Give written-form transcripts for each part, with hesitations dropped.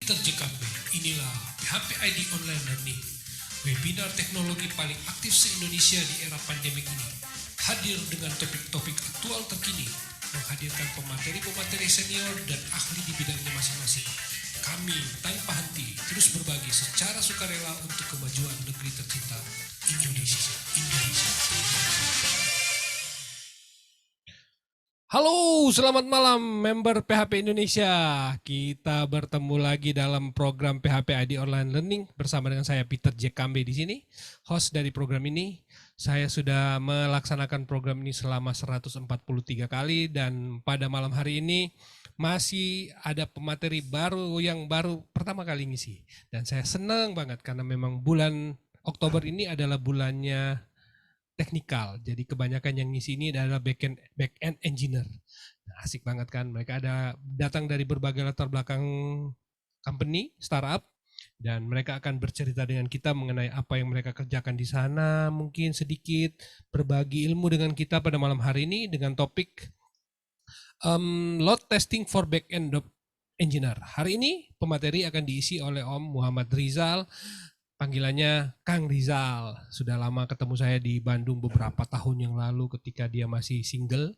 JKB, inilah PHP ID Online Learning, webinar teknologi paling aktif se-Indonesia di era pandemik ini. Hadir dengan topik-topik aktual terkini, menghadirkan pemateri-pemateri senior dan ahli di bidangnya masing-masing. Kami tanpa henti terus berbagi secara sukarela untuk kemajuan negeri tercinta, Indonesia. Halo, selamat malam member PHP Indonesia. Kita bertemu lagi dalam program PHP ID Online Learning bersama dengan saya Peter JKB di sini, host dari program ini. Saya sudah melaksanakan program ini selama 143 kali dan pada malam hari ini masih ada pemateri baru yang baru pertama kali ngisi. Dan saya senang banget karena memang bulan Oktober ini adalah bulannya teknikal. Jadi kebanyakan yang ngisi ini adalah back-end engineer. Nah, asik banget kan. Mereka ada datang dari berbagai latar belakang company, startup, dan mereka akan bercerita dengan kita mengenai apa yang mereka kerjakan di sana, mungkin sedikit berbagi ilmu dengan kita pada malam hari ini dengan topik load testing for back-end engineer. Hari ini pemateri akan diisi oleh Om Muhammad Rizal, panggilannya Kang Rizal. Sudah lama ketemu saya di Bandung beberapa tahun yang lalu ketika dia masih single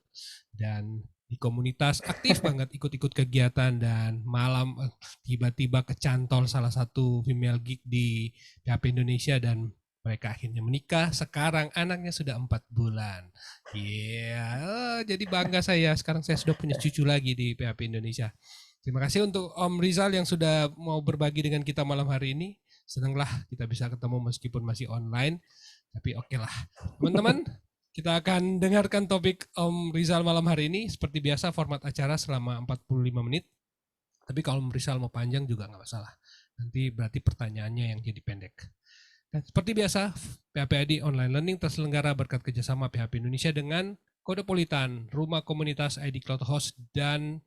dan di komunitas aktif banget ikut-ikut kegiatan dan malam tiba-tiba kecantol salah satu female geek di PHP Indonesia dan mereka akhirnya menikah. Sekarang anaknya sudah 4 bulan. Iya, jadi bangga saya. Sekarang saya sudah punya cucu lagi di PHP Indonesia. Terima kasih untuk Om Rizal yang sudah mau berbagi dengan kita malam hari ini. Senanglah kita bisa ketemu meskipun masih online, tapi oke lah. Teman-teman, kita akan dengarkan topik Om Rizal malam hari ini. Seperti biasa format acara selama 45 menit. Tapi kalau Om Rizal mau panjang juga nggak masalah. Nanti berarti pertanyaannya yang jadi pendek. Dan seperti biasa, PHP ID Online Learning terselenggara berkat kerjasama PHP Indonesia dengan Kodepolitan, Rumah Komunitas ID Cloud Host, dan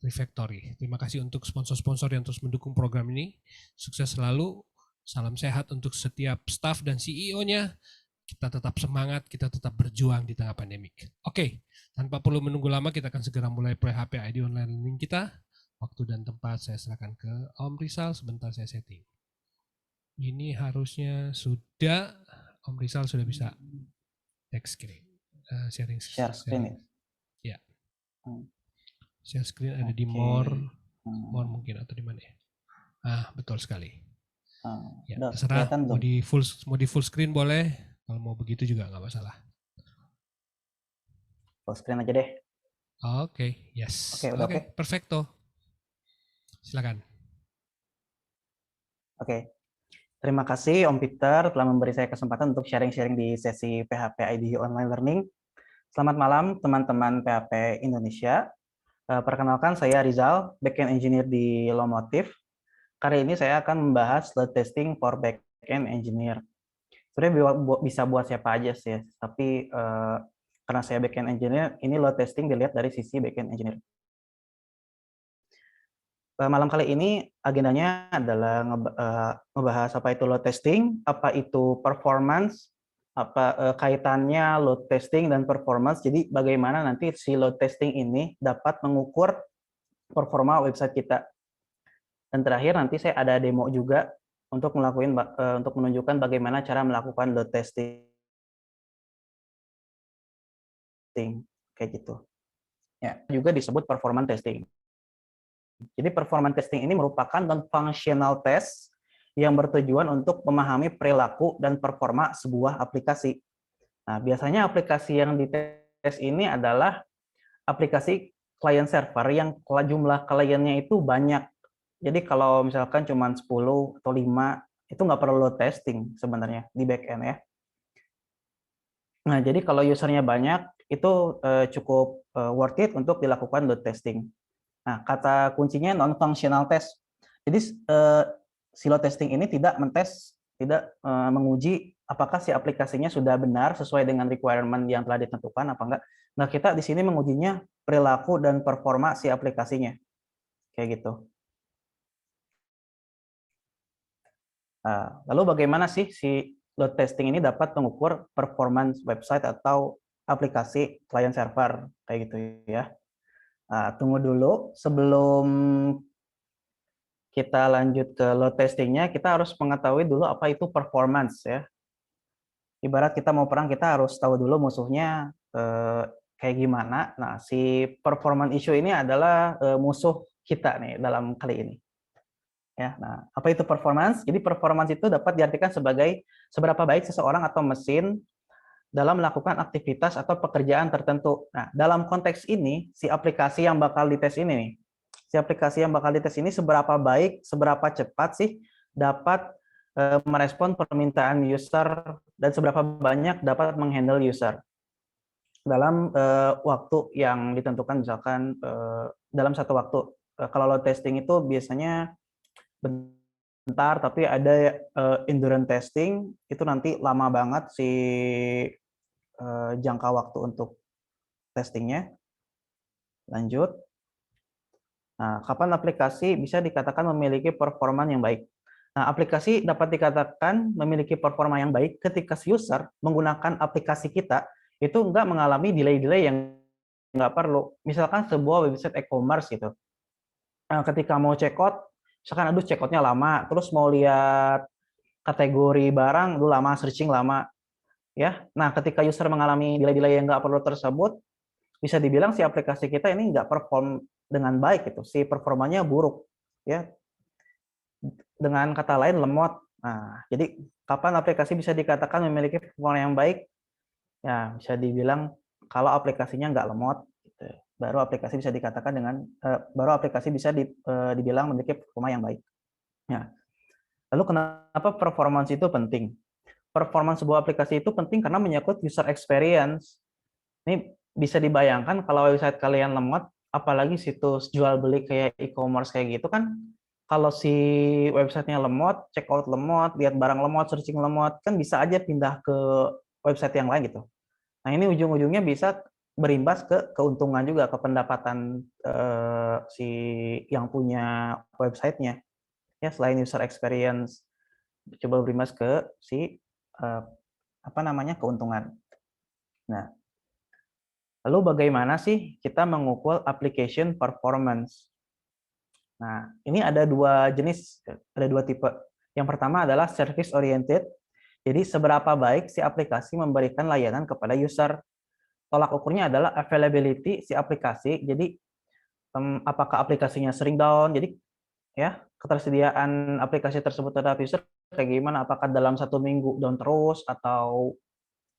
Refactory. Terima kasih untuk sponsor-sponsor yang terus mendukung program ini. Sukses selalu. Salam sehat untuk setiap staff dan CEO-nya. Kita tetap semangat, kita tetap berjuang di tengah pandemik. Oke, tanpa perlu menunggu lama, kita akan segera mulai PHP ID Online Learning kita. Waktu dan tempat saya serahkan ke Om Rizal, sebentar saya setting. Ini harusnya sudah, Om Rizal sudah bisa text screen, sharing screen. Ya. Share screen ada di more mungkin atau di mana ya? Betul sekali. Ya, terserah mau di full screen boleh, kalau mau begitu juga nggak masalah. Full screen aja deh. Oke, yes. Oke. Perfecto. Silakan. Oke. Terima kasih Om Peter telah memberi saya kesempatan untuk sharing-sharing di sesi PHP ID Online Learning. Selamat malam teman-teman PHP Indonesia. Perkenalkan saya Rizal, Backend Engineer di Lomotif. Kali ini saya akan membahas load testing for Backend Engineer. Sebenarnya bisa buat siapa aja sih, tapi karena saya Backend Engineer, ini load testing dilihat dari sisi Backend Engineer. Malam kali ini agendanya adalah ngebahas apa itu load testing, apa itu performance, apa kaitannya load testing dan performance. Jadi bagaimana nanti si load testing ini dapat mengukur performa website kita. Dan terakhir nanti saya ada demo juga untuk menunjukkan bagaimana cara melakukan load testing kayak gitu. Ya, juga disebut performance testing. Jadi performance testing ini merupakan non-functional test yang bertujuan untuk memahami perilaku dan performa sebuah aplikasi. Nah, biasanya aplikasi yang dites ini adalah aplikasi client server yang jumlah kliennya itu banyak. Jadi kalau misalkan cuma 10 atau 5, itu nggak perlu testing sebenarnya di backend ya. Nah, jadi kalau usernya banyak, itu cukup worth it untuk dilakukan load testing. Nah, kata kuncinya non-functional test. Jadi si load testing ini tidak menguji apakah si aplikasinya sudah benar sesuai dengan requirement yang telah ditentukan apa enggak. Nah, kita di sini mengujinya perilaku dan performa si aplikasinya. Kayak gitu. Lalu bagaimana sih si load testing ini dapat mengukur performance website atau aplikasi client server kayak gitu ya. Tunggu dulu sebelum kita lanjut ke load testingnya, kita harus mengetahui dulu apa itu performance ya. Ibarat kita mau perang, kita harus tahu dulu musuhnya kayak gimana. Nah, si performance issue ini adalah musuh kita nih dalam kali ini. Ya, nah, apa itu performance? Jadi performance itu dapat diartikan sebagai seberapa baik seseorang atau mesin dalam melakukan aktivitas atau pekerjaan tertentu. Nah, dalam konteks ini, si aplikasi yang bakal dites ini nih, si aplikasi yang bakal dites ini seberapa baik, seberapa cepat sih dapat merespon permintaan user dan seberapa banyak dapat menghandle user dalam waktu yang ditentukan, misalkan dalam satu waktu. Kalau load testing itu biasanya bentar, tapi ada endurance testing itu nanti lama banget si jangka waktu untuk testingnya. Lanjut. Nah, kapan aplikasi bisa dikatakan memiliki performa yang baik? Nah, aplikasi dapat dikatakan memiliki performa yang baik ketika si user menggunakan aplikasi kita itu nggak mengalami delay-delay yang nggak perlu. Misalkan sebuah website e-commerce gitu. Nah, ketika mau check out, misalkan aduh check out-nya lama, terus mau lihat kategori barang, dulu lama, searching lama. Ya, nah ketika user mengalami delay-delay yang nggak perlu tersebut, bisa dibilang si aplikasi kita ini nggak perform dengan baik gitu, si performanya buruk, ya. Dengan kata lain lemot. Nah, jadi kapan aplikasi bisa dikatakan memiliki performa yang baik? Ya, bisa dibilang kalau aplikasinya nggak lemot, gitu. Baru aplikasi bisa dikatakan dengan baru aplikasi bisa dibilang memiliki performa yang baik. Ya. Lalu kenapa performance itu penting? Performance sebuah aplikasi itu penting karena menyangkut user experience. Ini bisa dibayangkan kalau website kalian lemot, apalagi situs jual beli kayak e-commerce kayak gitu kan, kalau si websitenya lemot, checkout lemot, lihat barang lemot, searching lemot, kan bisa aja pindah ke website yang lain gitu. Nah ini ujung-ujungnya bisa berimbas ke keuntungan juga, ke pendapatan si yang punya websitenya. Ya selain user experience, coba berimbas ke si keuntungan. Nah, lalu bagaimana sih kita mengukur application performance? Nah, ini ada dua jenis, ada dua tipe. Yang pertama adalah service oriented. Jadi seberapa baik si aplikasi memberikan layanan kepada user. Tolak ukurnya adalah availability si aplikasi. Jadi apakah aplikasinya sering down? Jadi ya ketersediaan aplikasi tersebut terhadap user kayak gimana? Apakah dalam 1 minggu down terus atau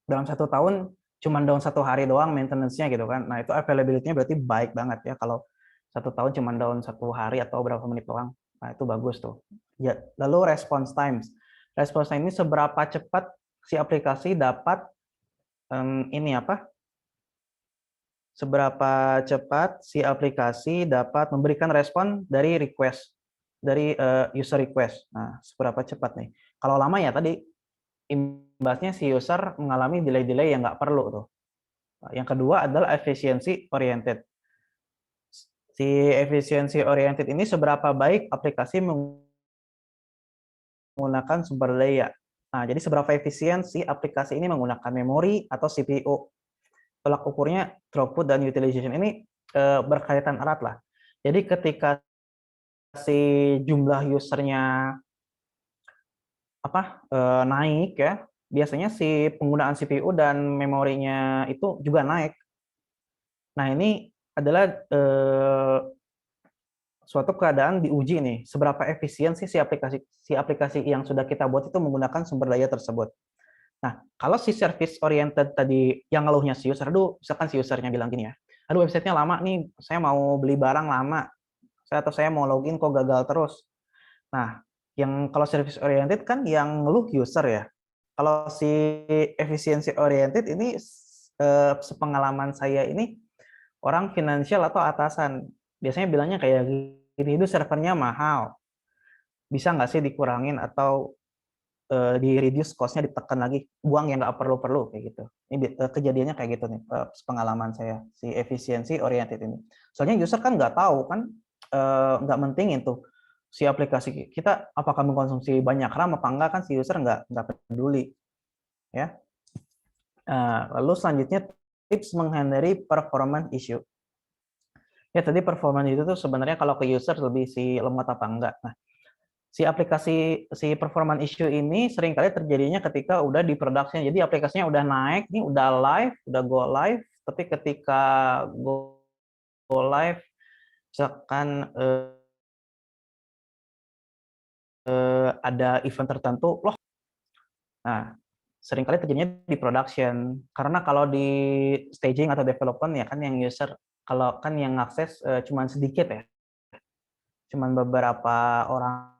dalam 1 tahun cuma down 1 hari doang maintenance-nya gitu kan. Nah, itu availability-nya berarti baik banget ya kalau 1 tahun cuma down 1 hari atau berapa menit doang. Nah, itu bagus tuh. Ya, lalu response times. Response time ini seberapa cepat si aplikasi dapat seberapa cepat si aplikasi dapat memberikan respon dari request dari user request. Nah, seberapa cepat nih? Kalau lama ya tadi imbasnya si user mengalami delay-delay yang nggak perlu tuh. Yang kedua adalah efficiency oriented. Si efficiency oriented ini seberapa baik aplikasi menggunakan sumber daya. Nah, jadi seberapa efisien si aplikasi ini menggunakan memori atau CPU. Tolak ukurnya throughput dan utilization ini berkaitan erat lah. Jadi ketika si jumlah usernya naik ya, biasanya si penggunaan CPU dan memorinya itu juga naik. Nah, ini adalah suatu keadaan diuji nih, seberapa efisien sih si aplikasi yang sudah kita buat itu menggunakan sumber daya tersebut. Nah, kalau si service oriented tadi yang ngeluhnya si user, aduh, misalkan si usernya bilang gini ya, aduh websitenya lama nih, saya mau beli barang lama, atau saya mau login kok gagal terus. Nah, yang kalau service oriented kan yang ngeluh user ya. Kalau si efficiency oriented ini sepengalaman saya ini orang finansial atau atasan biasanya bilangnya kayak gini, itu servernya mahal, bisa nggak sih dikurangin atau di reduce cost-nya, ditekan lagi, buang yang nggak perlu-perlu kayak gitu. Ini kejadiannya kayak gitu nih, pengalaman saya si efficiency oriented ini. Soalnya user kan nggak tahu kan, nggak mentingin tuh si aplikasi kita apakah mengkonsumsi banyak RAM apa enggak, kan si user nggak peduli ya. Lalu selanjutnya tips menghindari performance issue. Ya tadi performance itu tuh sebenarnya kalau ke user lebih si lemot apa enggak. Nah, si performance issue ini seringkali terjadinya ketika udah di production. Jadi aplikasinya udah naik, nih udah live, udah go live, tapi ketika go live, misalkan ada event tertentu, loh. Nah, seringkali terjadinya di production. Karena kalau di staging atau development ya kan yang user, kalau kan yang akses cuma sedikit ya, cuma beberapa orang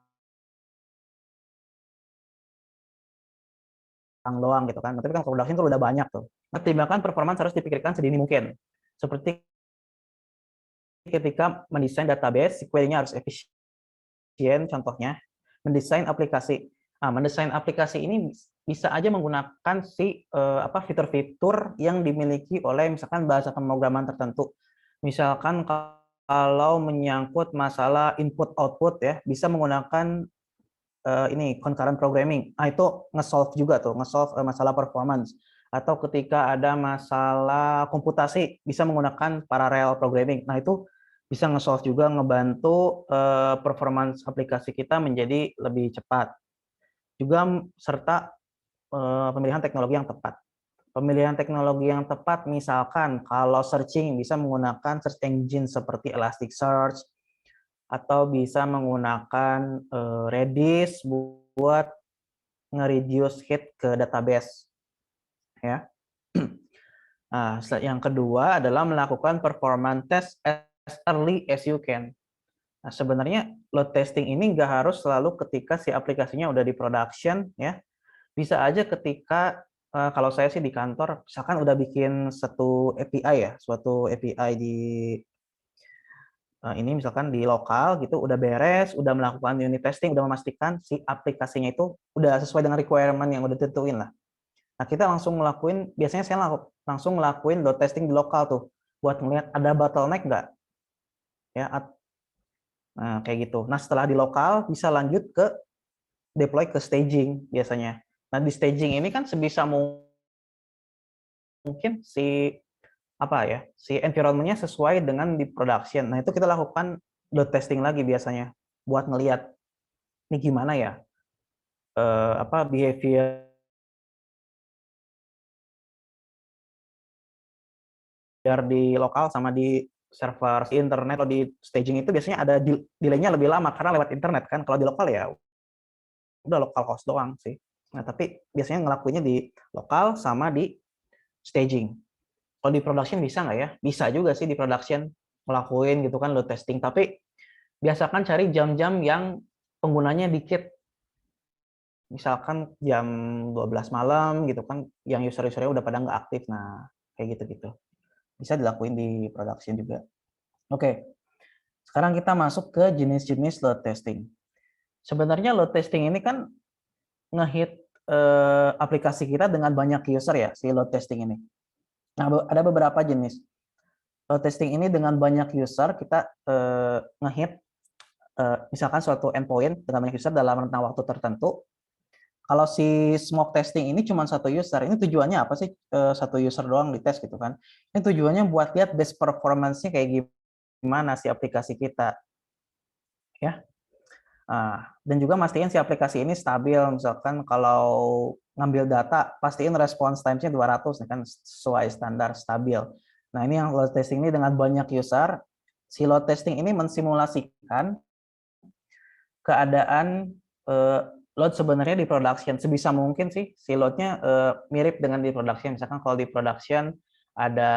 doang gitu kan. Tapi kan kalau production itu udah banyak tuh. Pertimbangan performance harus dipikirkan sedini mungkin. Seperti ketika mendesain database, query-nya harus efisien, contohnya mendesain aplikasi. Nah, mendesain aplikasi ini bisa aja menggunakan fitur-fitur yang dimiliki oleh misalkan bahasa pemrograman tertentu. Misalkan kalau menyangkut masalah input output ya, bisa menggunakan ini concurrent programming. Nah, itu nge-solve juga tuh, nge-solve masalah performance. Atau ketika ada masalah komputasi, bisa menggunakan parallel programming. Nah, itu bisa nge-solve juga, ngebantu performance aplikasi kita menjadi lebih cepat. Juga serta pemilihan teknologi yang tepat. Pemilihan teknologi yang tepat, misalkan kalau searching bisa menggunakan search engine seperti Elasticsearch, atau bisa menggunakan Redis buat nge-reduce hit ke database. Ya. Nah, yang kedua adalah melakukan performance test as early as you can. Nah, sebenarnya load testing ini nggak harus selalu ketika si aplikasinya udah di production, ya. Bisa aja ketika kalau saya sih di kantor, misalkan udah bikin satu API ya, suatu API di ini misalkan di lokal gitu, udah beres, udah melakukan unit testing, udah memastikan si aplikasinya itu udah sesuai dengan requirement yang udah ditentuin lah. Nah, kita langsung ngelakuin, biasanya saya langsung ngelakuin load testing di lokal tuh, buat ngeliat ada bottleneck nggak. Ya, nah, kayak gitu. Nah, setelah di lokal, bisa lanjut ke deploy ke staging biasanya. Nah, di staging ini kan sebisa mungkin si environment-nya sesuai dengan di production. Nah, itu kita lakukan load testing lagi biasanya buat ngelihat ini gimana ya behavior di lokal sama di server internet atau di staging itu biasanya ada delay-nya lebih lama karena lewat internet kan. Kalau di lokal ya udah lokal host doang sih. Nah, tapi biasanya ngelakuinnya di lokal sama di staging. Kalau di production bisa nggak ya? Bisa juga sih di production ngelakuin gitu kan load testing. Tapi biasakan cari jam-jam yang penggunanya dikit. Misalkan jam 12 malam gitu kan, yang user-usernya udah pada nggak aktif. Nah, kayak gitu-gitu. Bisa dilakuin di production juga. Oke, sekarang kita masuk ke jenis-jenis load testing. Sebenarnya load testing ini kan ngehit aplikasi kita dengan banyak user ya, si load testing ini. Nah, ada beberapa jenis. Load testing ini dengan banyak user, kita ngehit misalkan suatu endpoint dengan banyak user dalam rentang waktu tertentu. Kalau si smoke testing ini cuma satu user, ini tujuannya apa sih? Satu user doang dites gitu kan. Ini tujuannya buat lihat best performance-nya kayak gimana si aplikasi kita. Ya. Dan juga mastiin si aplikasi ini stabil. Misalkan kalau ngambil data, pastiin response time-nya 200, kan sesuai standar stabil. Nah, ini yang load testing ini dengan banyak user. Si load testing ini mensimulasikan keadaan load sebenarnya di production. Sebisa mungkin sih si load-nya mirip dengan di production. Misalkan kalau di production ada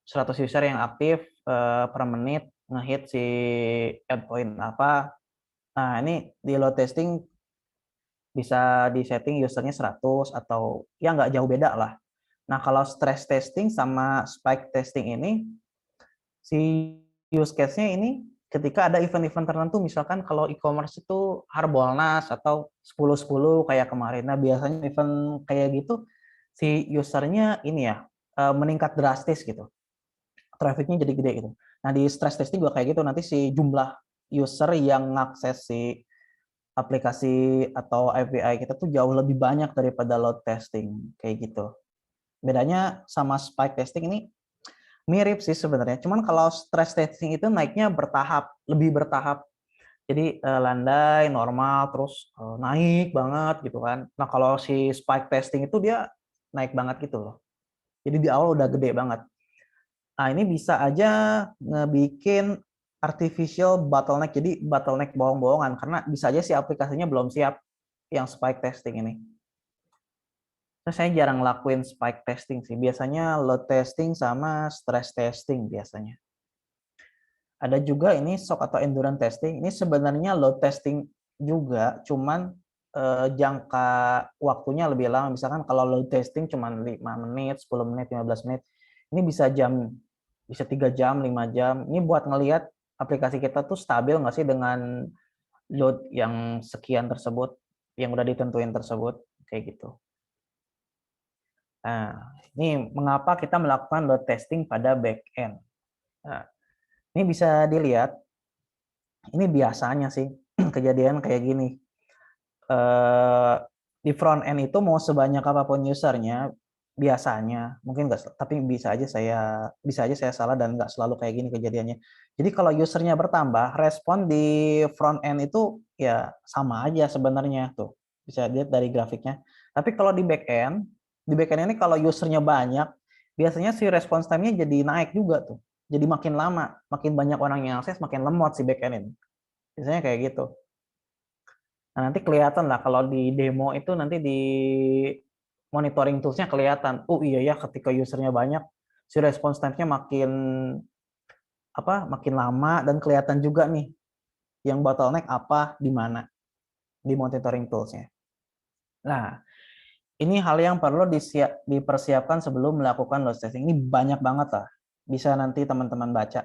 100 user yang aktif per menit ngehit si endpoint apa. Nah, ini di load testing bisa di setting usernya 100 atau ya nggak jauh beda lah. Nah, kalau stress testing sama spike testing ini, si use case-nya ini ketika ada event-event tertentu, misalkan kalau e-commerce itu Harbolnas atau 10-10 kayak kemarin. Nah, biasanya event kayak gitu, si usernya ini ya, meningkat drastis gitu. Traffic-nya jadi gede gitu. Nah, di stress testing juga kayak gitu, nanti si jumlah user yang ngakses si aplikasi atau API kita tuh jauh lebih banyak daripada load testing, kayak gitu. Bedanya sama spike testing ini mirip sih sebenarnya. Cuman kalau stress testing itu naiknya bertahap, lebih bertahap. Jadi landai, normal, terus naik banget gitu kan. Nah kalau si spike testing itu dia naik banget gitu loh. Jadi di awal udah gede banget. Nah ini bisa aja ngebikin artificial bottleneck. Jadi bottleneck bohong-bohongan karena bisa aja si aplikasinya belum siap yang spike testing ini. Terus saya jarang lakuin spike testing sih. Biasanya load testing sama stress testing biasanya. Ada juga ini shock atau endurance testing. Ini sebenarnya load testing juga, cuman jangka waktunya lebih lama. Misalkan kalau load testing cuman 5 menit, 10 menit, 15 menit. Ini bisa jam, bisa 3 jam, 5 jam. Ini buat ngelihat aplikasi kita tuh stabil nggak sih dengan load yang sekian tersebut, yang udah ditentuin tersebut, kayak gitu. Nah, ini mengapa kita melakukan load testing pada back-end. Nah, ini bisa dilihat, ini biasanya sih kejadian kayak gini. Di front end itu mau sebanyak apapun usernya, biasanya mungkin nggak, tapi bisa aja saya salah dan nggak selalu kayak gini kejadiannya. Jadi kalau usernya bertambah, respon di front end itu ya sama aja sebenarnya tuh, bisa lihat dari grafiknya. Tapi kalau di back end ini kalau usernya banyak, biasanya si response time-nya jadi naik juga tuh. Jadi makin lama, makin banyak orang yang akses, makin lemot si back end ini. Biasanya kayak gitu. Nah, nanti kelihatan lah kalau di demo itu nanti di monitoring tools-nya kelihatan. Oh iya ya, ketika usernya banyak, si response time-nya makin lama dan kelihatan juga nih yang bottleneck apa di mana di monitoring tools-nya. Nah, ini hal yang perlu dipersiapkan sebelum melakukan load testing. Ini banyak banget lah. Bisa nanti teman-teman baca.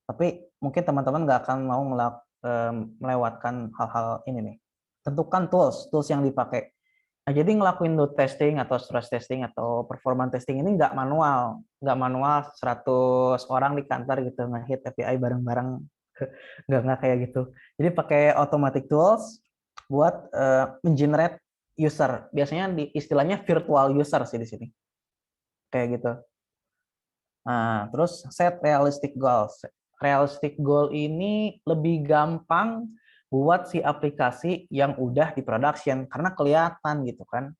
Tapi mungkin teman-teman nggak akan mau melewatkan hal-hal ini nih. Tentukan tools yang dipakai. Nah, jadi ngelakuin load testing atau stress testing atau performance testing ini nggak manual 100 orang di kantor gitu nge-hit API bareng-bareng, nggak kayak gitu. Jadi pakai automatic tools buat mengenerate user. Biasanya istilahnya virtual user sih di sini, kayak gitu. Nah, terus set realistic goals. Realistic goal ini lebih gampang buat si aplikasi yang udah di production karena kelihatan gitu kan.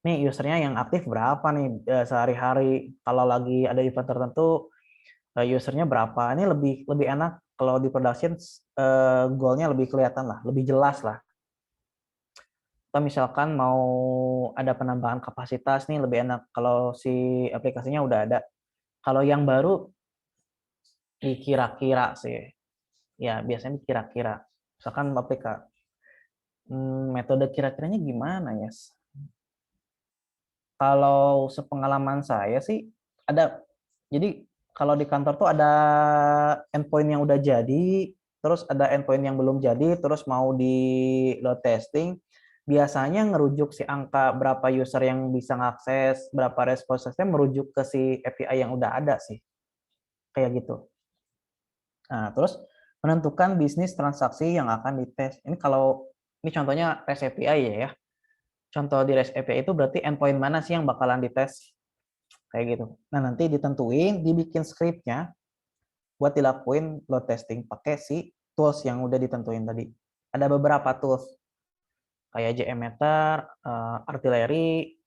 Nih usernya yang aktif berapa nih sehari-hari. Kalau lagi ada event tertentu usernya berapa. Ini lebih enak kalau di production goalnya lebih kelihatan lah, lebih jelas lah. Atau misalkan mau ada penambahan kapasitas nih lebih enak kalau si aplikasinya udah ada. Kalau yang baru dikira-kira sih. Ya, biasanya kira-kira. Misalkan aplikasi metode kira-kiranya gimana ya? Kalau sepengalaman saya sih ada, jadi kalau di kantor tuh ada endpoint yang udah jadi, terus ada endpoint yang belum jadi, terus mau di load testing. Biasanya ngerujuk si angka berapa user yang bisa ngakses, berapa response-nya merujuk ke si API yang udah ada sih. Kayak gitu. Nah, terus menentukan bisnis transaksi yang akan dites. Ini kalau ini contohnya REST API ya. Contoh di REST API itu berarti endpoint mana sih yang bakalan dites, kayak gitu. Nah, nanti ditentuin, dibikin script-nya buat dilakuin load testing pakai si tools yang udah ditentuin tadi. Ada beberapa tools kayak JMeter, Artillery,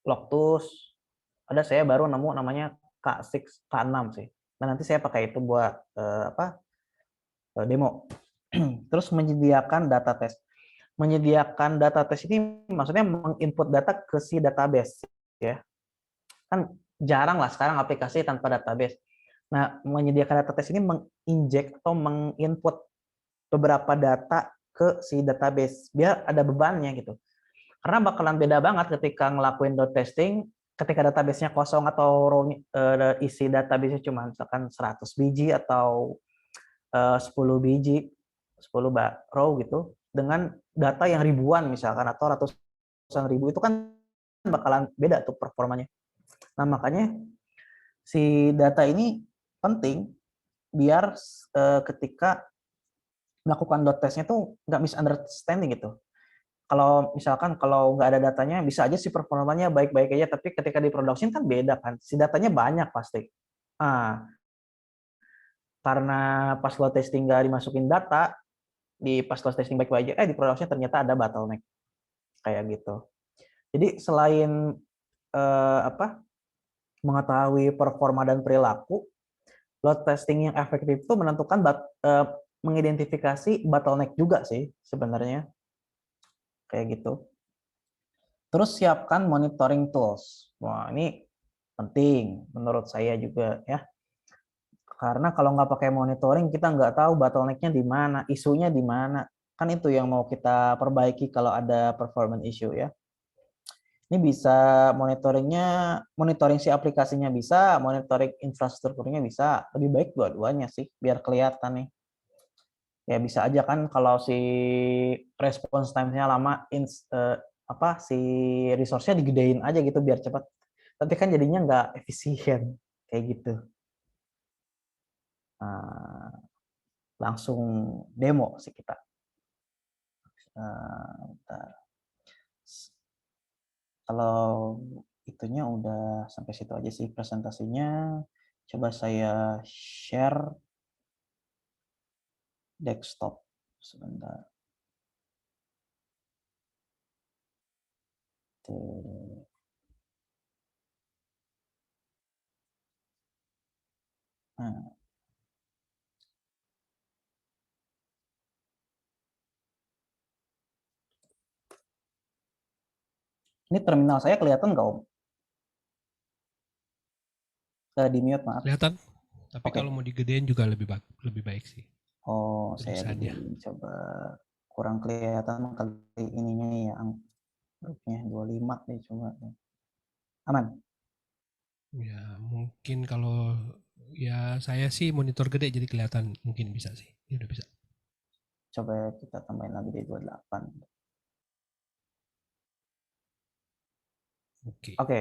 Loctus. Ada saya baru nemu namanya K6, K6 sih. Nah, nanti saya pakai itu buat demo. Terus menyediakan data test. Menyediakan data test ini maksudnya menginput data ke si database ya. Kan jarang lah sekarang aplikasi tanpa database. Nah, menyediakan data test ini menginjek atau menginput beberapa data ke si database biar ada bebannya gitu. Karena bakalan beda banget ketika ngelakuin load testing, ketika database-nya kosong atau isi database-nya cuma misalkan 100 biji atau 10 biji, 10 row gitu, dengan data yang ribuan misalkan atau ratusan ribu, itu kan bakalan beda tuh performanya. Nah, makanya si data ini penting biar ketika melakukan load testnya tuh nggak misunderstanding gitu. Kalau misalkan kalau nggak ada datanya, bisa aja si performanya baik-baik aja, tapi ketika di production kan beda kan, si datanya banyak pasti. Nah, karena pas load testing nggak dimasukin data, di pas load testing baik-baik aja, di production ternyata ada bottleneck kayak gitu. Jadi selain mengetahui performa dan perilaku, load testing yang efektif itu menentukan mengidentifikasi bottleneck juga sih sebenarnya kayak gitu. Terus siapkan monitoring tools. Wah, ini penting menurut saya juga ya. Karena kalau nggak pakai monitoring, kita nggak tahu bottleneck-nya di mana, isunya di mana. Kan itu yang mau kita perbaiki kalau ada performance issue ya. Ini bisa monitoring si aplikasinya bisa, monitoring infrastrukturnya bisa. Lebih baik dua-duanya sih, biar kelihatan nih. Ya bisa aja kan kalau si response time-nya lama, si resource-nya digedein aja gitu biar cepat. Tapi kan jadinya nggak efisien kayak gitu. Nah, langsung demo sih kita. Kalau itunya udah sampai situ aja sih presentasinya. Coba saya share desktop sebentar. Tuh. Nah, ini terminal saya kelihatan nggak Om? Di mute maaf. Kelihatan, tapi Oke. kalau mau digedein juga lebih baik sih Oh, saya tulisannya. gedein. Coba kurang kelihatan kali ininya ya. Grupnya 25 deh coba. Aman. Ya mungkin kalau ya saya sih monitor gede jadi kelihatan, mungkin bisa sih. Ini udah bisa. Coba kita tambahin lagi di 28. Oke. Oke.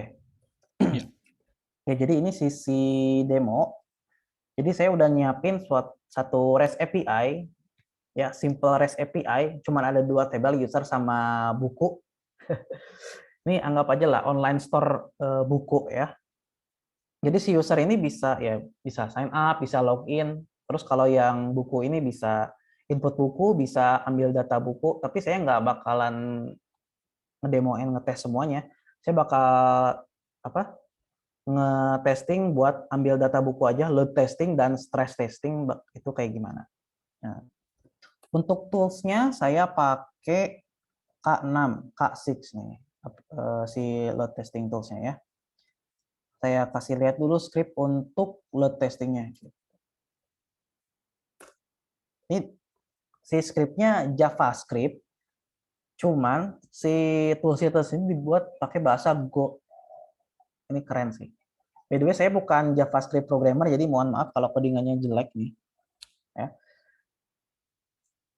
Ya. Ya, jadi ini sisi demo. Jadi saya udah nyiapin satu REST API, ya simple REST API, cuman ada dua tabel user sama buku. Ini anggap aja lah online store buku ya. Jadi si user ini bisa sign up, bisa login. Terus kalau yang buku ini bisa input buku, bisa ambil data buku. Tapi saya nggak bakalan ngedemoin ngetes semuanya. Saya bakal apa ngetesting buat ambil data buku aja, load testing dan stress testing itu kayak gimana. Nah, untuk toolsnya saya pakai K6, K6 nih, si load testing toolsnya ya. Saya kasih lihat dulu script untuk load testingnya. Ini si scriptnya JavaScript, cuman si tools ini dibuat pakai bahasa Go. Ini keren sih. By the way, saya bukan JavaScript programmer, jadi mohon maaf kalau codingannya jelek nih. Ya.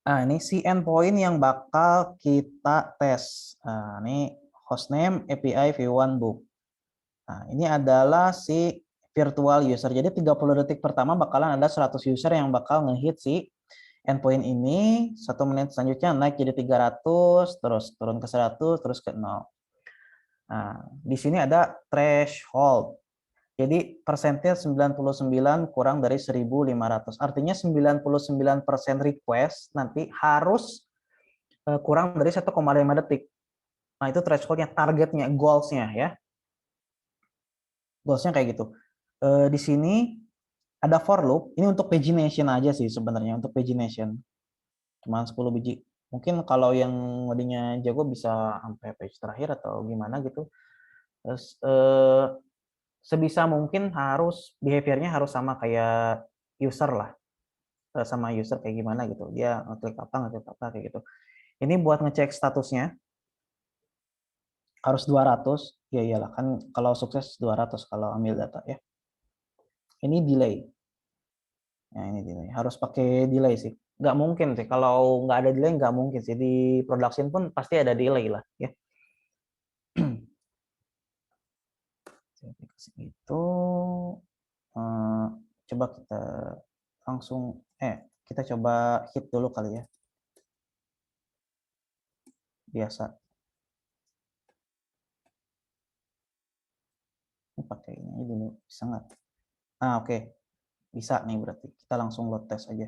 Nah, ini si endpoint yang bakal kita tes. Nah, ini hostname API v1 book. Nah, ini adalah si virtual user. Jadi 30 detik pertama bakalan ada 100 user yang bakal ngehit si endpoint ini. 1 menit selanjutnya naik jadi 300, terus turun ke 100, terus ke 0. Nah, di sini ada threshold. Jadi persentil 99 kurang dari 1.500. Artinya 99% request nanti harus kurang dari 1,5 detik. Nah, itu thresholdnya, targetnya, goals-nya ya. Goals-nya kayak gitu. Di sini ada for loop. Ini untuk pagination aja sih sebenarnya, untuk pagination. Cuma 10 biji. Mungkin kalau yang ngodinya jago bisa sampai page terakhir atau gimana gitu. Terus sebisa mungkin harus behavior-nya harus sama kayak user lah. Sama user kayak gimana gitu. Dia ngeklik apa kayak gitu. Ini buat ngecek statusnya harus 200. Ya iyalah kan kalau sukses 200 kalau ambil data ya. Ini delay. Nah, ini delay. Harus pakai delay sih. Nggak mungkin sih. Kalau nggak ada delay, nggak mungkin sih. Di production pun pasti ada delay lah. Ya. Itu coba kita langsung kita coba hit dulu kali ya. Biasa. Ini pakai ini dulu. Bisa nggak? Oke. Bisa nih berarti. Kita langsung load test aja.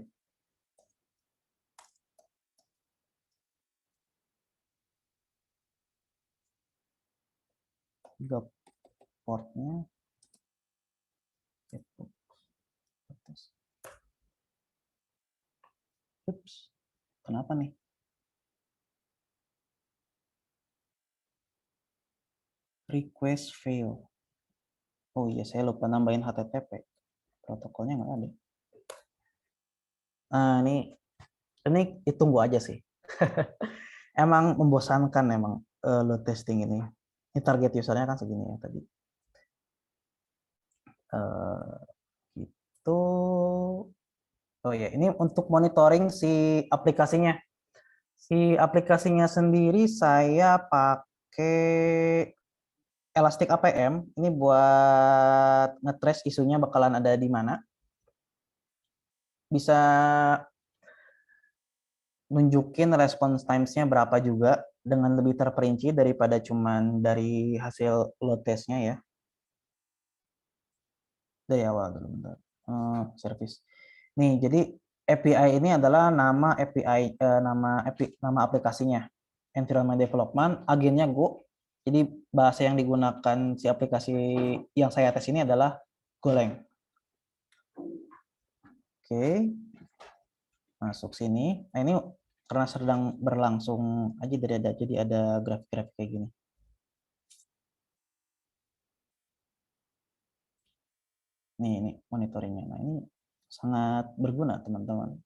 juga portnya. Ups, kenapa nih? Request fail. Oh iya, saya lupa nambahin HTTP. Protokolnya nggak ada. Nah, ini tunggu aja sih. Emang membosankan emang load testing ini. Ini target usernya kan segini ya tadi. Gitu. Oh ya, ini untuk monitoring si aplikasinya. Si aplikasinya sendiri saya pakai Elastic APM. Ini buat nge-trace isunya bakalan ada di mana. Bisa nunjukin response times-nya berapa juga dengan lebih terperinci daripada cuman dari hasil load test-nya ya. Dari awal dulu bentar. Service. Nih, jadi API ini adalah nama API nama aplikasinya. Environment Development, agennya Go. Jadi bahasa yang digunakan si aplikasi yang saya tes ini adalah Golang. Oke. Masuk sini. Nah, ini karena sedang berlangsung aja jadi ada grafik-grafik kayak gini. Ini monitoringnya. Nah, ini sangat berguna teman-teman.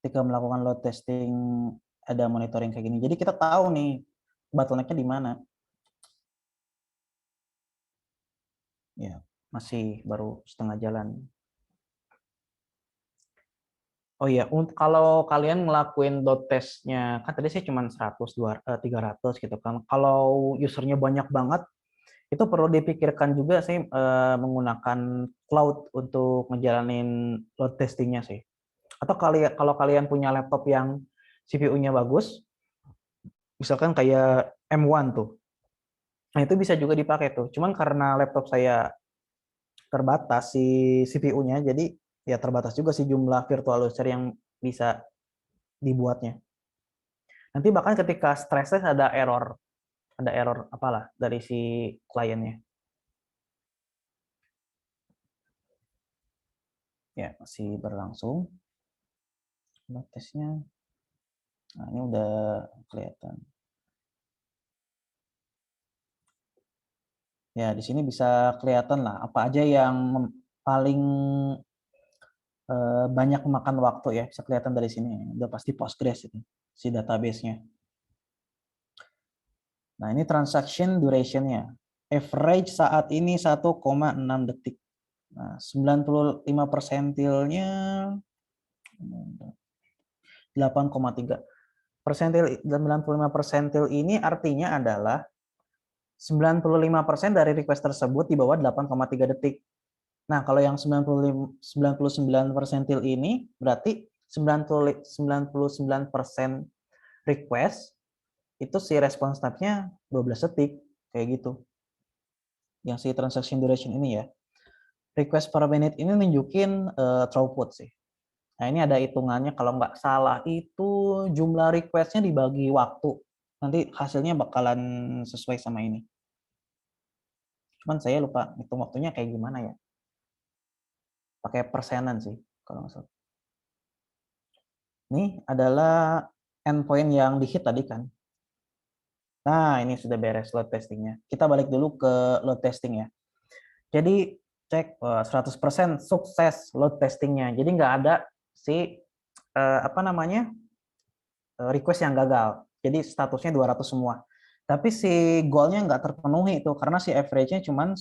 Ketika melakukan load testing ada monitoring kayak gini. Jadi kita tahu nih bottleneck-nya di mana. Ya, masih baru setengah jalan. Oh iya, kalau kalian ngelakuin load test-nya, kan tadi saya cuma 100, 300 gitu kan. Kalau usernya banyak banget, itu perlu dipikirkan juga sih menggunakan cloud untuk ngejalanin load testingnya sih. Atau kalau kalian punya laptop yang CPU-nya bagus, misalkan kayak M1 tuh, nah itu bisa juga dipakai tuh. Cuman karena laptop saya terbatas si CPU-nya, jadi ya terbatas juga sih jumlah virtual user yang bisa dibuatnya. Nanti bahkan ketika stress test ada error apalah dari si kliennya. Ya, masih berlangsung. Tesnya. Nah, ini udah kelihatan. Ya, di sini bisa kelihatan lah apa aja yang paling banyak memakan waktu ya. Bisa kelihatan dari sini. Udah pasti Postgres itu, si database-nya. Nah, ini transaction duration-nya. Average saat ini 1,6 detik. Nah, 95 persentilnya 8,3. Persentil 95 persentil ini artinya adalah 95% dari request tersebut di bawah 8,3 detik. Nah, kalau yang 99 persentil ini berarti 99% request itu si response time-nya 12 detik kayak gitu. Yang si transaction duration ini ya. Request per minute ini nunjukin throughput sih. Nah, ini ada hitungannya kalau nggak salah itu jumlah request-nya dibagi waktu. Nanti hasilnya bakalan sesuai sama ini. Cuman saya lupa hitung waktunya kayak gimana ya. Pakai persenan sih kalau nggak salah. Ini adalah endpoint yang di-hit tadi kan. Nah, ini sudah beres load testingnya. Kita balik dulu ke load testing ya. Jadi cek 100% sukses load testingnya. Jadi nggak ada si request yang gagal. Jadi statusnya 200 semua. Tapi si goalnya nggak terpenuhi itu karena si average-nya cuma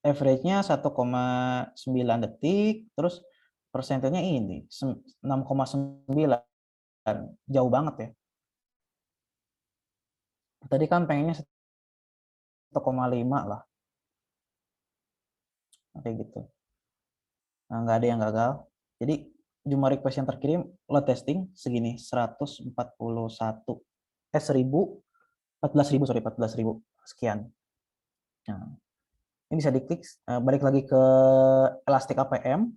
average-nya 1,9 detik, terus persentasenya ini 6,9, jauh banget ya. Tadi kan pengennya 1,5 lah, kayak gitu. Nah, nggak ada yang gagal. Jadi jumlah request yang terkirim load testing segini 141 14.000 sekian. Nah, ini bisa diklik, balik lagi ke Elastic APM.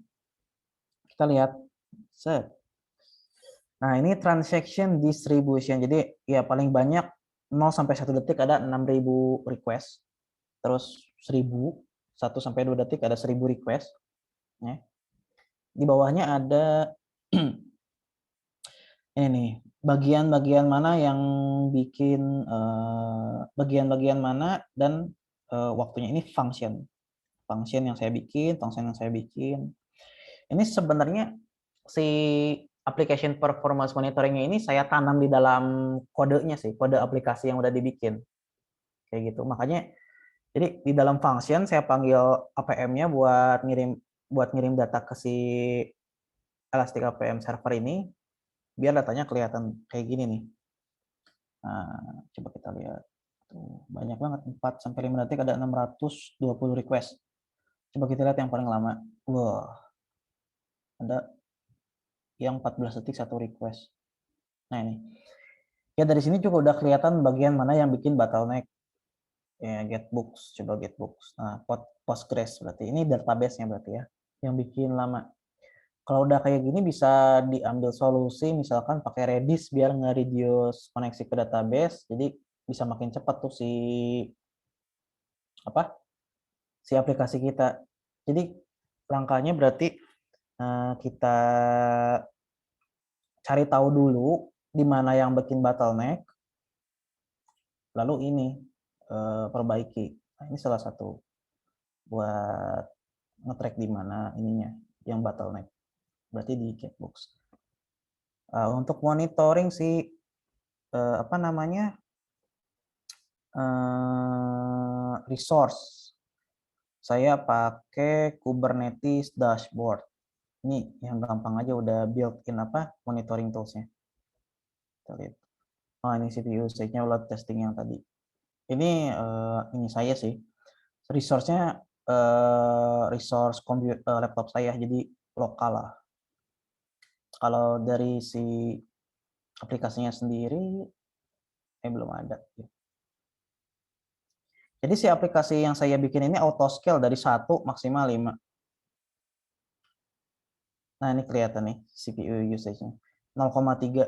Kita lihat set. Nah, ini transaction distribution. Jadi ya paling banyak 0 sampai 1 detik ada 6.000 request. terus 1000, 1 sampai 2 detik ada 1000 request, ya. Di bawahnya ada ini nih, bagian-bagian mana yang bikin, bagian-bagian mana dan, waktunya ini function. Function yang saya bikin, function yang saya bikin. Ini sebenarnya si application performance monitoring ini saya tanam di dalam kodenya sih, kode aplikasi yang udah dibikin. Kayak gitu. Makanya jadi di dalam function saya panggil APM-nya buat ngirim data ke si Elastic APM server ini biar datanya kelihatan kayak gini nih. Nah, coba kita lihat. Tuh, banyak banget 4 sampai 5 detik ada 620 request. Coba kita lihat yang paling lama. Wah, ada yang 14 detik satu request. Nah, ini. Ya dari sini juga udah kelihatan bagian mana yang bikin bottleneck. Ya, Getbooks, coba Getbooks. Nah, Postgres berarti ini database-nya berarti ya yang bikin lama. Kalau udah kayak gini bisa diambil solusi misalkan pakai Redis biar nge-reduce koneksi ke database. Jadi bisa makin cepat tuh si aplikasi kita. Jadi langkahnya berarti kita cari tahu dulu di mana yang bikin bottleneck, lalu ini perbaiki. Nah, ini salah satu buat nge-track di mana ininya yang bottleneck. Berarti di Getbooks. Untuk monitoring sih apa namanya resource, saya pakai Kubernetes dashboard. Ini yang gampang aja udah built-in monitoring tools-nya. Kita lihat. Oh, ini CPU usage-nya load testing yang tadi. Ini saya sih. Resource-nya resource laptop saya, jadi lokal lah. Kalau dari si aplikasinya sendiri, belum ada. Jadi si aplikasi yang saya bikin ini auto scale dari 1 maksimal 5. Nah, ini kelihatan nih CPU usage-nya. 0,3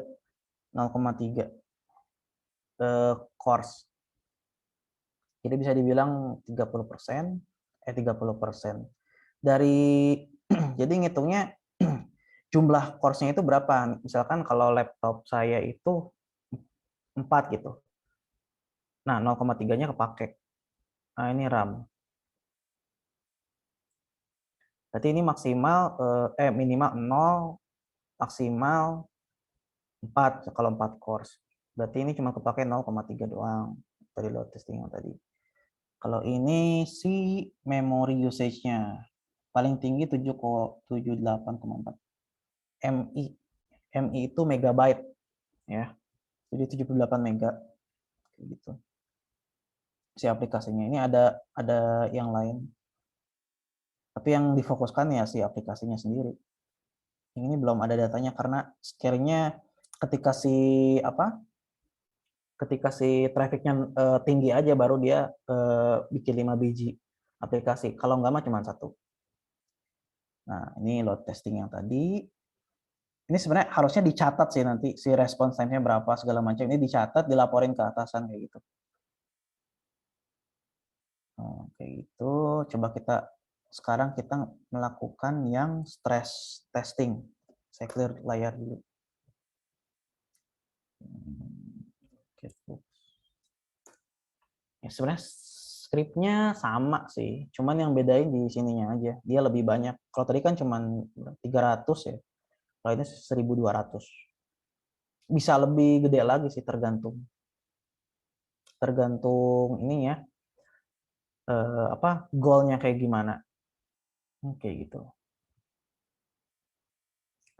cores. Jadi bisa dibilang 30%, 30%. Dari jadi ngitungnya jumlah coresnya itu berapa? Misalkan kalau laptop saya itu 4 gitu. Nah, 0,3-nya kepake. Nah, ini RAM. Berarti ini maksimal minimal 0, maksimal 4 kalau 4 cores. Berarti ini cuma kepake 0,3 doang dari load testing yang tadi. Kalau ini si memory usage-nya paling tinggi 78,4 MI. MI itu megabyte ya. Jadi 78 mega gitu. Si aplikasinya ini ada yang lain. Tapi yang difokuskan ya si aplikasinya sendiri. Yang ini belum ada datanya karena sekiranya ketika si trafficnya tinggi aja baru dia bikin 5 biji aplikasi. Kalau nggak mah cuma 1. Nah, ini load testing yang tadi. Ini sebenarnya harusnya dicatat sih nanti si response time-nya berapa segala macam. Ini dicatat, dilaporin ke atasan kayak gitu. Kayak gitu. Coba sekarang kita melakukan yang stress testing. Saya clear layar dulu. Ya, sebenarnya scriptnya sama sih, cuman yang bedain di sininya aja. Dia lebih banyak. Kalau tadi kan cuman 300 ya. Kalau ini 1200. Bisa lebih gede lagi sih tergantung. Tergantung ininya goalnya kayak gimana. Kayak gitu.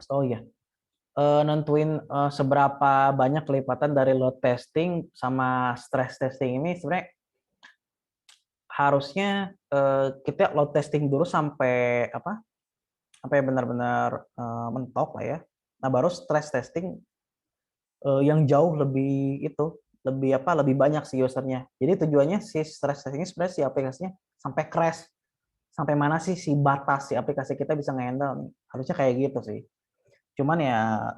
Oh iya. Nentuin seberapa banyak kelipatan dari load testing sama stress testing ini sebenarnya harusnya kita load testing dulu sampai sampai benar-benar mentok lah ya. Nah, baru stress testing yang jauh lebih banyak si usernya. Jadi tujuannya si stress testing ini sebenarnya si aplikasinya sampai crash, sampai mana sih si batas si aplikasi kita bisa nge-handle nih. Harusnya kayak gitu sih. Cuman ya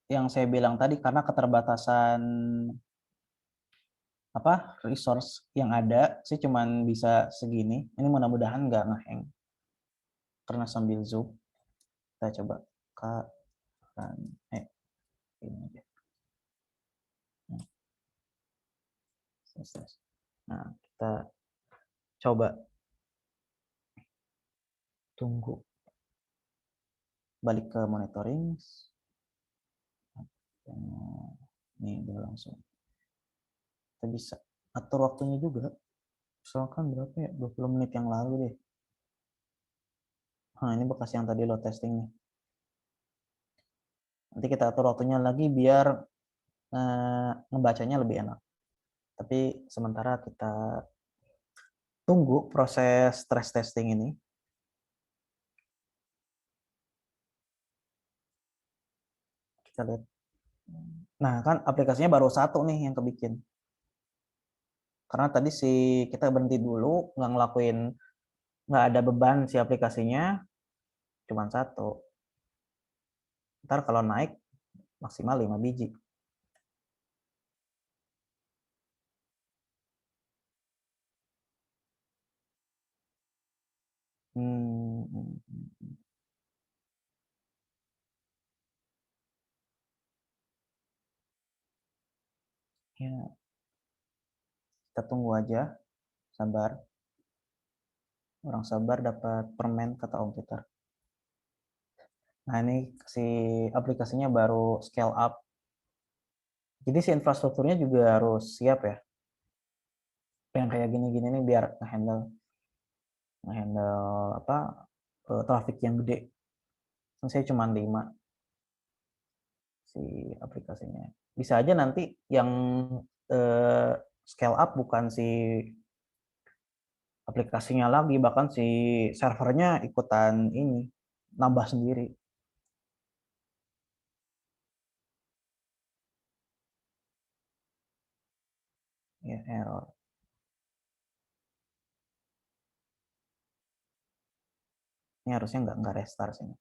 yang saya bilang tadi karena keterbatasan resource yang ada sih cuman bisa segini. Ini mudah-mudahan nggak ngehang karena sambil zoom. Kita coba kan ini aja. Nah, kita coba tunggu balik ke monitoring. Ini udah langsung. Kita bisa atur waktunya juga. Misalkan berapa ya? 20 menit yang lalu deh. Nah, ini bekas yang tadi lo testing nih. Nanti kita atur waktunya lagi biar ngebacanya lebih enak. Tapi sementara kita tunggu proses stress testing ini. Kita lihat. Nah, kan aplikasinya baru satu nih yang kebikin. Karena tadi kita berhenti dulu, nggak ada beban si aplikasinya, cuma satu. Ntar kalau naik maksimal 5 biji. Ya, kita tunggu aja, sabar. Orang sabar dapat permen, kata Om Peter. Nah, ini si aplikasinya baru scale up. Jadi si infrastrukturnya juga harus siap ya. Yang kayak gini-gini nih biar ngehandle traffic yang gede. Saya cuma 5 si aplikasinya. Bisa aja nanti yang eh, scale up bukan si aplikasinya lagi, bahkan si servernya ikutan ini nambah sendiri. Ya, error. Ini harusnya nggak restart sini.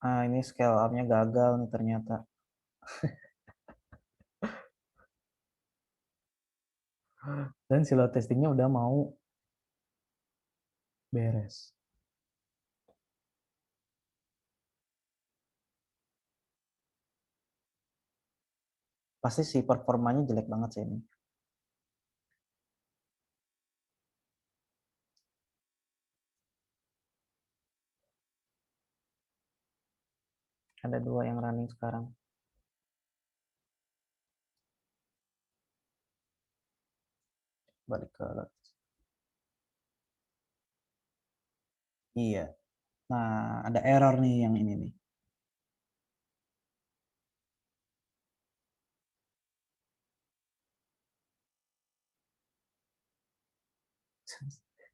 Ah, ini scale up-nya gagal nih ternyata. Dan silo testingnya udah mau beres. Pasti sih performanya jelek banget sih ini. Ada 2 yang running sekarang. Balik ke iya. Nah, ada error nih yang ini nih.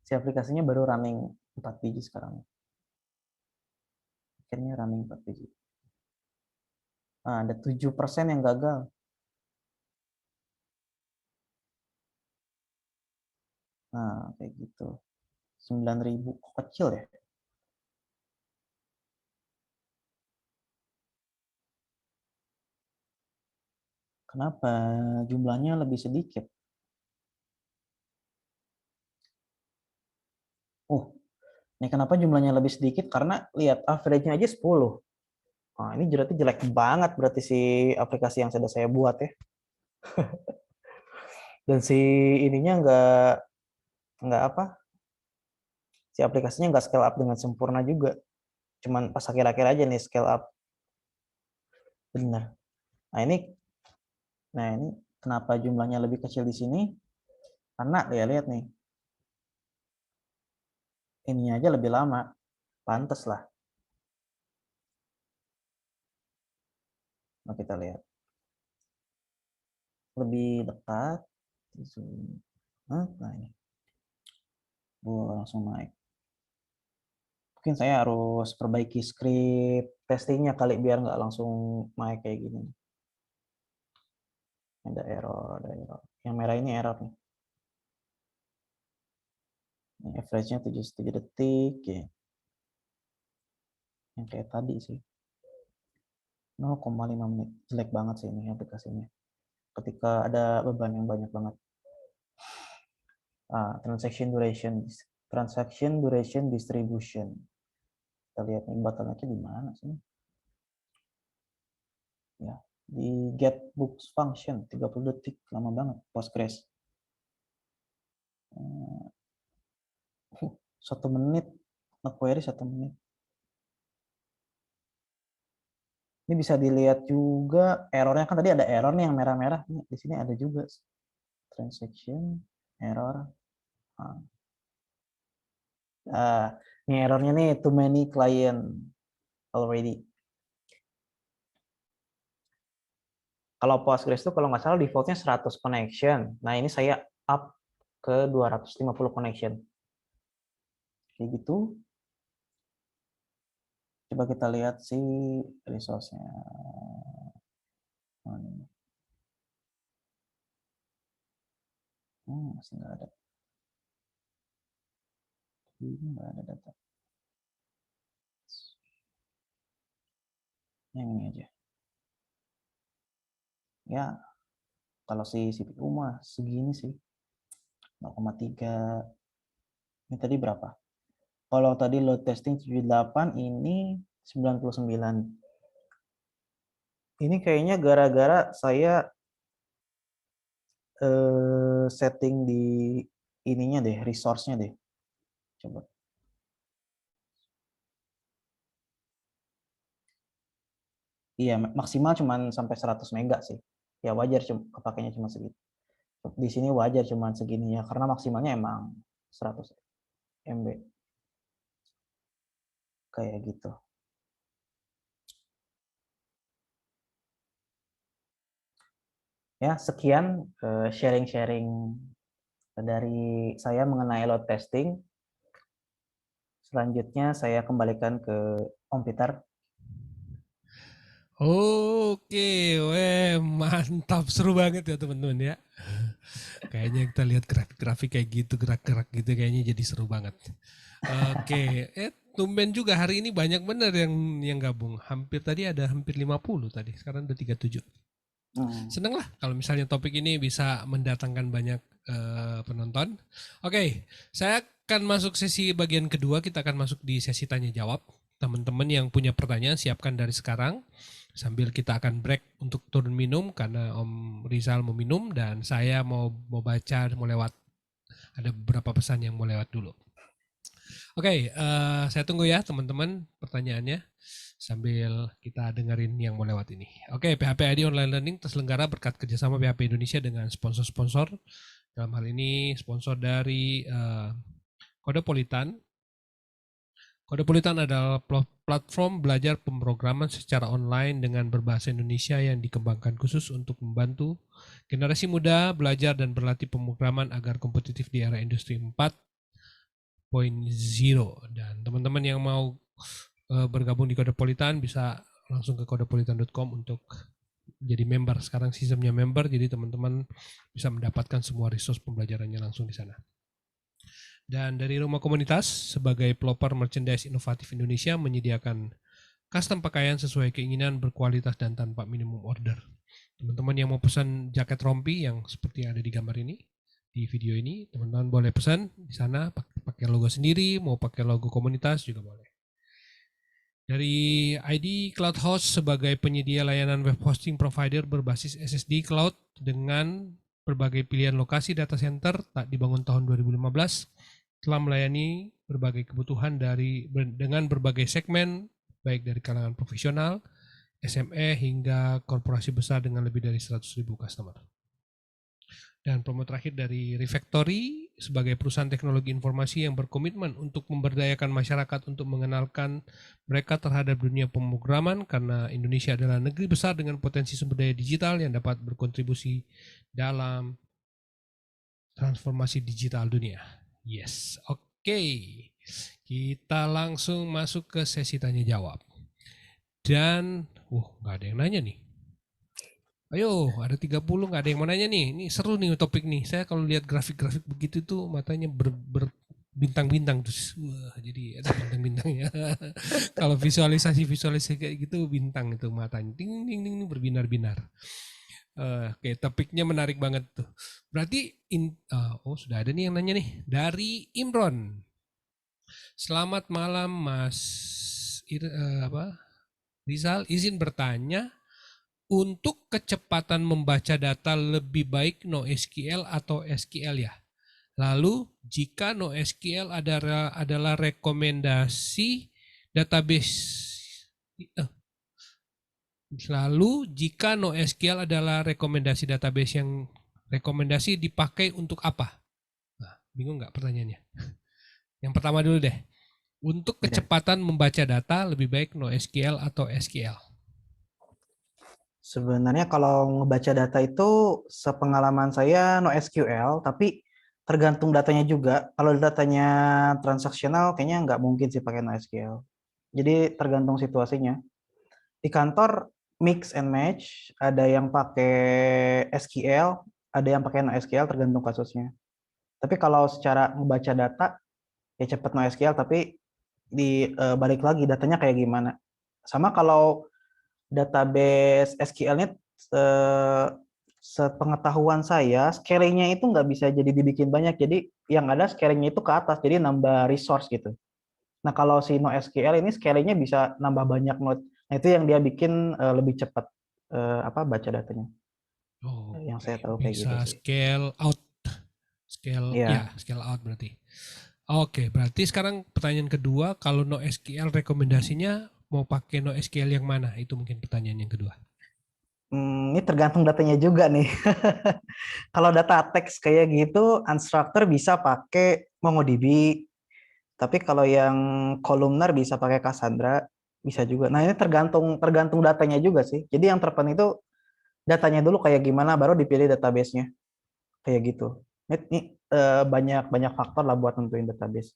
Si aplikasinya baru running 4 biji sekarang. Akhirnya running 4 biji. Nah, ada 7% yang gagal. Nah, kayak gitu. 9.000 kok kecil ya? Kenapa jumlahnya lebih sedikit? Oh, ini kenapa jumlahnya lebih sedikit? Karena lihat average-nya aja 10. Nah, ini berarti jelek banget berarti si aplikasi yang sudah saya buat ya. Dan si ininya nggak apa? Si aplikasinya nggak scale up dengan sempurna juga. Cuman pas akhir-akhir aja nih scale up. Benar. Nah, ini kenapa jumlahnya lebih kecil di sini? Karena ya lihat nih, ininya aja lebih lama. Pantes lah. Nah, kita lihat. Lebih dekat. Nah, ini. Langsung naik. Mungkin saya harus perbaiki script testingnya kali biar nggak langsung naik kayak gini. Ada error. Yang merah ini error nih. Ini average-nya 77 detik. Ya. yang kayak tadi sih. 0,5 menit. Jelek banget sih ini aplikasinya. Ketika ada beban yang banyak banget. Transaction duration distribution. Kita lihat nih bottleneck-nya di mana sih? Ya, di get books function 30 detik, lama banget. Postgres. 1 menit, nge-query 1 menit. Ini bisa dilihat juga errornya, kan tadi ada error nih yang merah-merah. Di sini ada juga transaction error. Ini errornya nih too many client already. Kalau Postgres itu kalau nggak salah defaultnya 100 connection. Nah ini saya up ke 250 connection. Kayak gitu. Coba kita lihat si resource-nya. Masih nggak ada. Ini nggak ada data. Yang ini aja. Ya, kalau si CPU mah segini sih. 0,3. Ini tadi berapa? Kalau tadi load testing 78, ini 99. Ini kayaknya gara-gara saya setting di ininya deh, resource-nya deh. Coba. Iya, maksimal cuma sampai 100 mega sih. Ya wajar kepakainya cuma segitu. Di sini wajar cuma segini ya, karena maksimalnya emang 100 MB. Kayak gitu. Ya, sekian sharing-sharing dari saya mengenai load testing. Selanjutnya saya kembalikan ke Om Peter. Oke, mantap, seru banget ya teman-teman ya. Kayaknya kita lihat grafik-grafik kayak gitu, gerak-gerak gitu kayaknya jadi seru banget. Oke, tumben juga hari ini banyak bener yang gabung. Hampir tadi ada hampir 50 tadi, sekarang udah 37. Seneng lah kalau misalnya topik ini bisa mendatangkan banyak penonton. Oke, saya akan masuk sesi bagian kedua, kita akan masuk di sesi tanya jawab. Teman-teman yang punya pertanyaan siapkan dari sekarang. Sambil kita akan break untuk turun minum karena Om Rizal mau minum dan saya mau baca, mau lewat. Ada beberapa pesan yang mau lewat dulu. Oke, saya tunggu ya teman-teman pertanyaannya sambil kita dengerin yang mau lewat ini. Oke, PHP ID Online Learning terselenggara berkat kerjasama PHP Indonesia dengan sponsor-sponsor. Dalam hal ini sponsor dari Kodepolitan. Kodepolitan adalah platform belajar pemrograman secara online dengan berbahasa Indonesia yang dikembangkan khusus untuk membantu generasi muda belajar dan berlatih pemrograman agar kompetitif di era industri 4.0. Dan teman-teman yang mau bergabung di Kodepolitan bisa langsung ke kodepolitan.com untuk jadi member. Sekarang sistemnya member, jadi teman-teman bisa mendapatkan semua resource pembelajarannya langsung di sana. Dan dari Rumah Komunitas sebagai pelopor merchandise inovatif Indonesia menyediakan custom pakaian sesuai keinginan, berkualitas dan tanpa minimum order. Teman-teman yang mau pesan jaket rompi yang seperti yang ada di gambar ini, di video ini, teman-teman boleh pesan di sana pakai logo sendiri, mau pakai logo komunitas juga boleh. Dari ID Cloud Host sebagai penyedia layanan web hosting provider berbasis SSD cloud dengan berbagai pilihan lokasi data center tak dibangun tahun 2015, telah melayani berbagai kebutuhan dengan berbagai segmen, baik dari kalangan profesional, SME, hingga korporasi besar dengan lebih dari 100.000 customer. Dan promo terakhir dari Refactory sebagai perusahaan teknologi informasi yang berkomitmen untuk memberdayakan masyarakat untuk mengenalkan mereka terhadap dunia pemrograman karena Indonesia adalah negeri besar dengan potensi sumber daya digital yang dapat berkontribusi dalam transformasi digital dunia. Yes, oke. Kita langsung masuk ke sesi tanya jawab. Dan, nggak ada yang nanya nih. Ayo, ada 30, nggak ada yang mau nanya nih. Ini seru nih topik nih. Saya kalau lihat grafik-grafik begitu tuh matanya bintang-bintang terus. Wah, jadi ada bintang-bintangnya. Kalau visualisasi kayak gitu bintang itu matanya ting ting ting berbinar-binar. Oke, topiknya menarik banget tuh. Berarti oh sudah ada nih yang nanya nih dari Imron. Selamat malam Mas Rizal, izin bertanya, untuk kecepatan membaca data lebih baik NoSQL atau SQL ya? Lalu jika NoSQL adalah rekomendasi database, adalah rekomendasi database yang rekomendasi dipakai untuk apa? Nah, bingung nggak pertanyaannya? Yang pertama dulu deh. Untuk kecepatan membaca data lebih baik NoSQL atau SQL? Sebenarnya kalau ngebaca data itu sepengalaman saya NoSQL, tapi tergantung datanya juga. Kalau datanya transaksional kayaknya nggak mungkin sih pakai NoSQL. Jadi tergantung situasinya. Di kantor mix and match, ada yang pakai SQL, ada yang pakai NoSQL tergantung kasusnya. Tapi kalau secara membaca data ya cepet NoSQL, tapi balik lagi datanya kayak gimana. Sama kalau database SQL-nya sepengetahuan saya scaling-nya itu nggak bisa jadi dibikin banyak, jadi yang ada scaling-nya itu ke atas, jadi nambah resource gitu. Nah kalau si NoSQL ini scaling-nya bisa nambah banyak node, nah itu yang dia bikin lebih cepat baca datanya. Oh, Yang oke. saya tahu kayak gitu Bisa sih. scale out, Iya. scale out berarti. Oke, berarti sekarang pertanyaan kedua, kalau NoSQL rekomendasinya mau pakai NoSQL yang mana? Itu mungkin pertanyaan yang kedua. Ini tergantung datanya juga nih. Kalau data teks kayak gitu, unstructured bisa pakai MongoDB. Tapi kalau yang kolumnar bisa pakai Cassandra, bisa juga. Nah, ini tergantung tergantung datanya juga sih. Jadi yang terpenting itu datanya dulu kayak gimana, baru dipilih database-nya. Kayak gitu. Ini banyak banyak faktor lah buat nentuin database.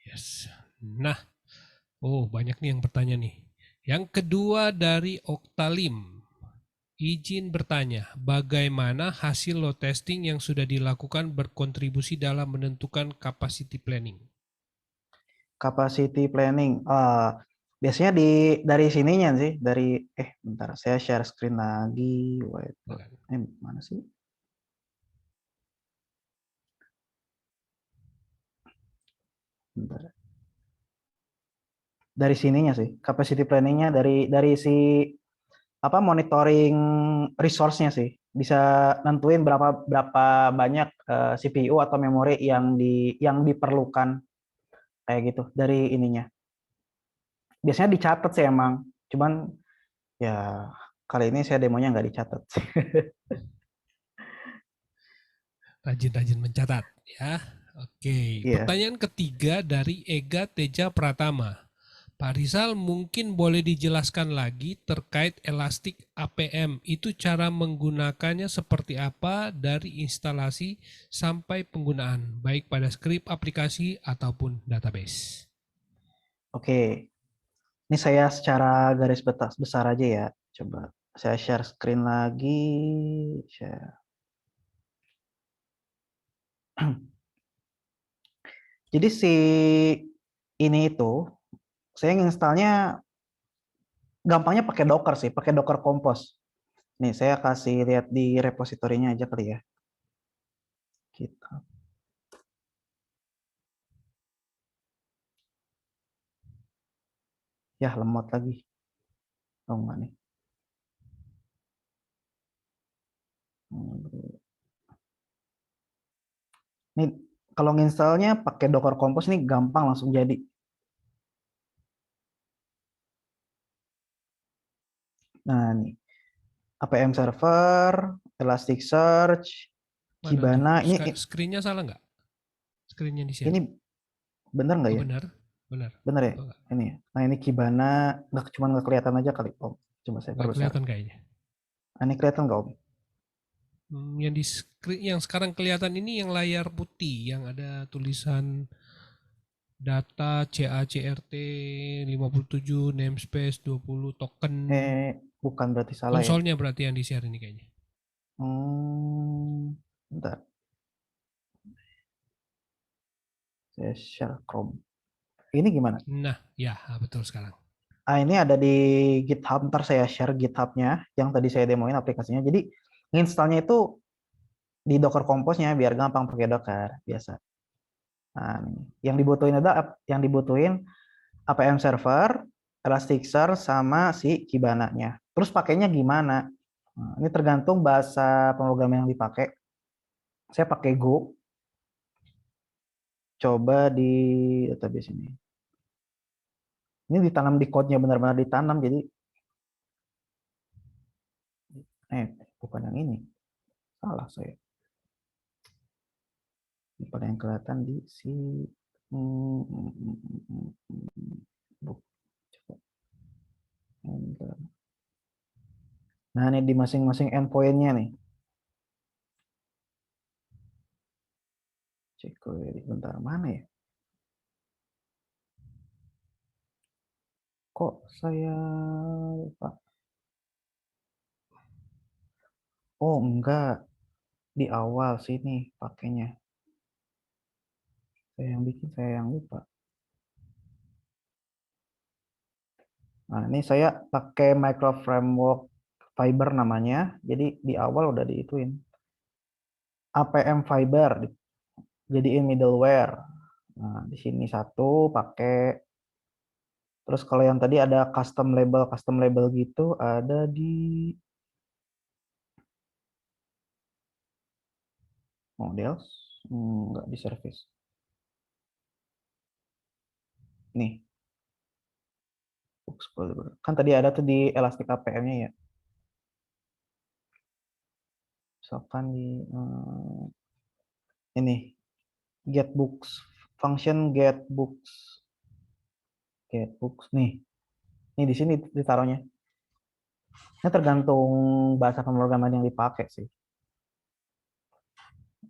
Yes. Nah, banyak nih yang bertanya nih. Yang kedua dari Oktalim. Izin bertanya, bagaimana hasil load testing yang sudah dilakukan berkontribusi dalam menentukan capacity planning? Capacity planning. Biasanya dari sininya sih, dari bentar, saya share screen lagi. Whiteboard. Mana sih? Bentar. Dari sininya sih, capacity planningnya dari si monitoring resource-nya sih, bisa nentuin berapa berapa banyak CPU atau memori yang diperlukan kayak gitu dari ininya. Biasanya dicatat sih emang, cuman ya kali ini saya demonya nggak dicatat. Rajin-rajin mencatat ya. Oke, Iya. pertanyaan ketiga dari Ega Teja Pratama. Pak Rizal, mungkin boleh dijelaskan lagi terkait elastik APM. Itu cara menggunakannya seperti apa dari instalasi sampai penggunaan, baik pada skrip aplikasi ataupun database. Oke. Ini saya secara garis besar aja ya. Coba saya share screen lagi. Share. Jadi si ini itu saya nginstalnya gampangnya pakai Docker sih, pakai Docker Compose. Nih, saya kasih lihat di repositorinya aja kali ya. Kita. Ya, lemot lagi. Oh, enggak nih. Nih, kalau nginstalnya pakai Docker Compose nih gampang langsung jadi. Nah, nih. APM Server, Elasticsearch, Mana tuh? Kibana. Screen-nya salah nggak? Screen-nya di share. Ini bener nggak Oh ya? benar, benar. Bener ya? Oh, Ini ya. Nah, ini Kibana. Nggak kelihatan aja kali. Oh, coba saya nggak perbesar. kelihatan kayaknya. Nah, ini kelihatan nggak, Om? Yang di screen, yang sekarang kelihatan ini yang layar putih, yang ada tulisan data CACRT 57 namespace 20 token. Bukan berarti salah ya. Konsolnya berarti yang di share ini kayaknya. Bentar. Saya share Chrome. Ini gimana? Nah, ya betul sekarang. Ini ada di GitHub. Ntar saya share GitHub-nya yang tadi saya demoin aplikasinya. Jadi installnya itu di Docker Compose-nya biar gampang pakai Docker biasa. Nah, yang dibutuhin APM server, Elasticsearch sama si Kibana-nya. Terus pakainya gimana? Nah, ini tergantung bahasa pemrograman yang dipakai. Saya pakai Go. Coba di database ini. Ini ditanam di code-nya, benar-benar ditanam. Jadi, bukan yang ini. Salah saya. Ini pada yang kelihatan di si nah, ini di masing-masing endpoint-nya nih. Cek query bentar, mana ya? Kok saya lupa? Oh, enggak. Di awal sini pakainya. Saya yang bikin, saya yang lupa. Nah, ini saya pakai micro framework Fiber namanya. Jadi di awal udah diituin. APM Fiber jadiin middleware. Nah, di sini satu pakai. Terus kalau yang tadi ada custom label gitu ada di models, nggak di service. Nih, kan tadi ada tuh di Elastic APM-nya ya. Misalkan di ini get books, function get books nih. Ini di sini ditaruhnya. Ini tergantung bahasa pemrograman yang dipakai sih.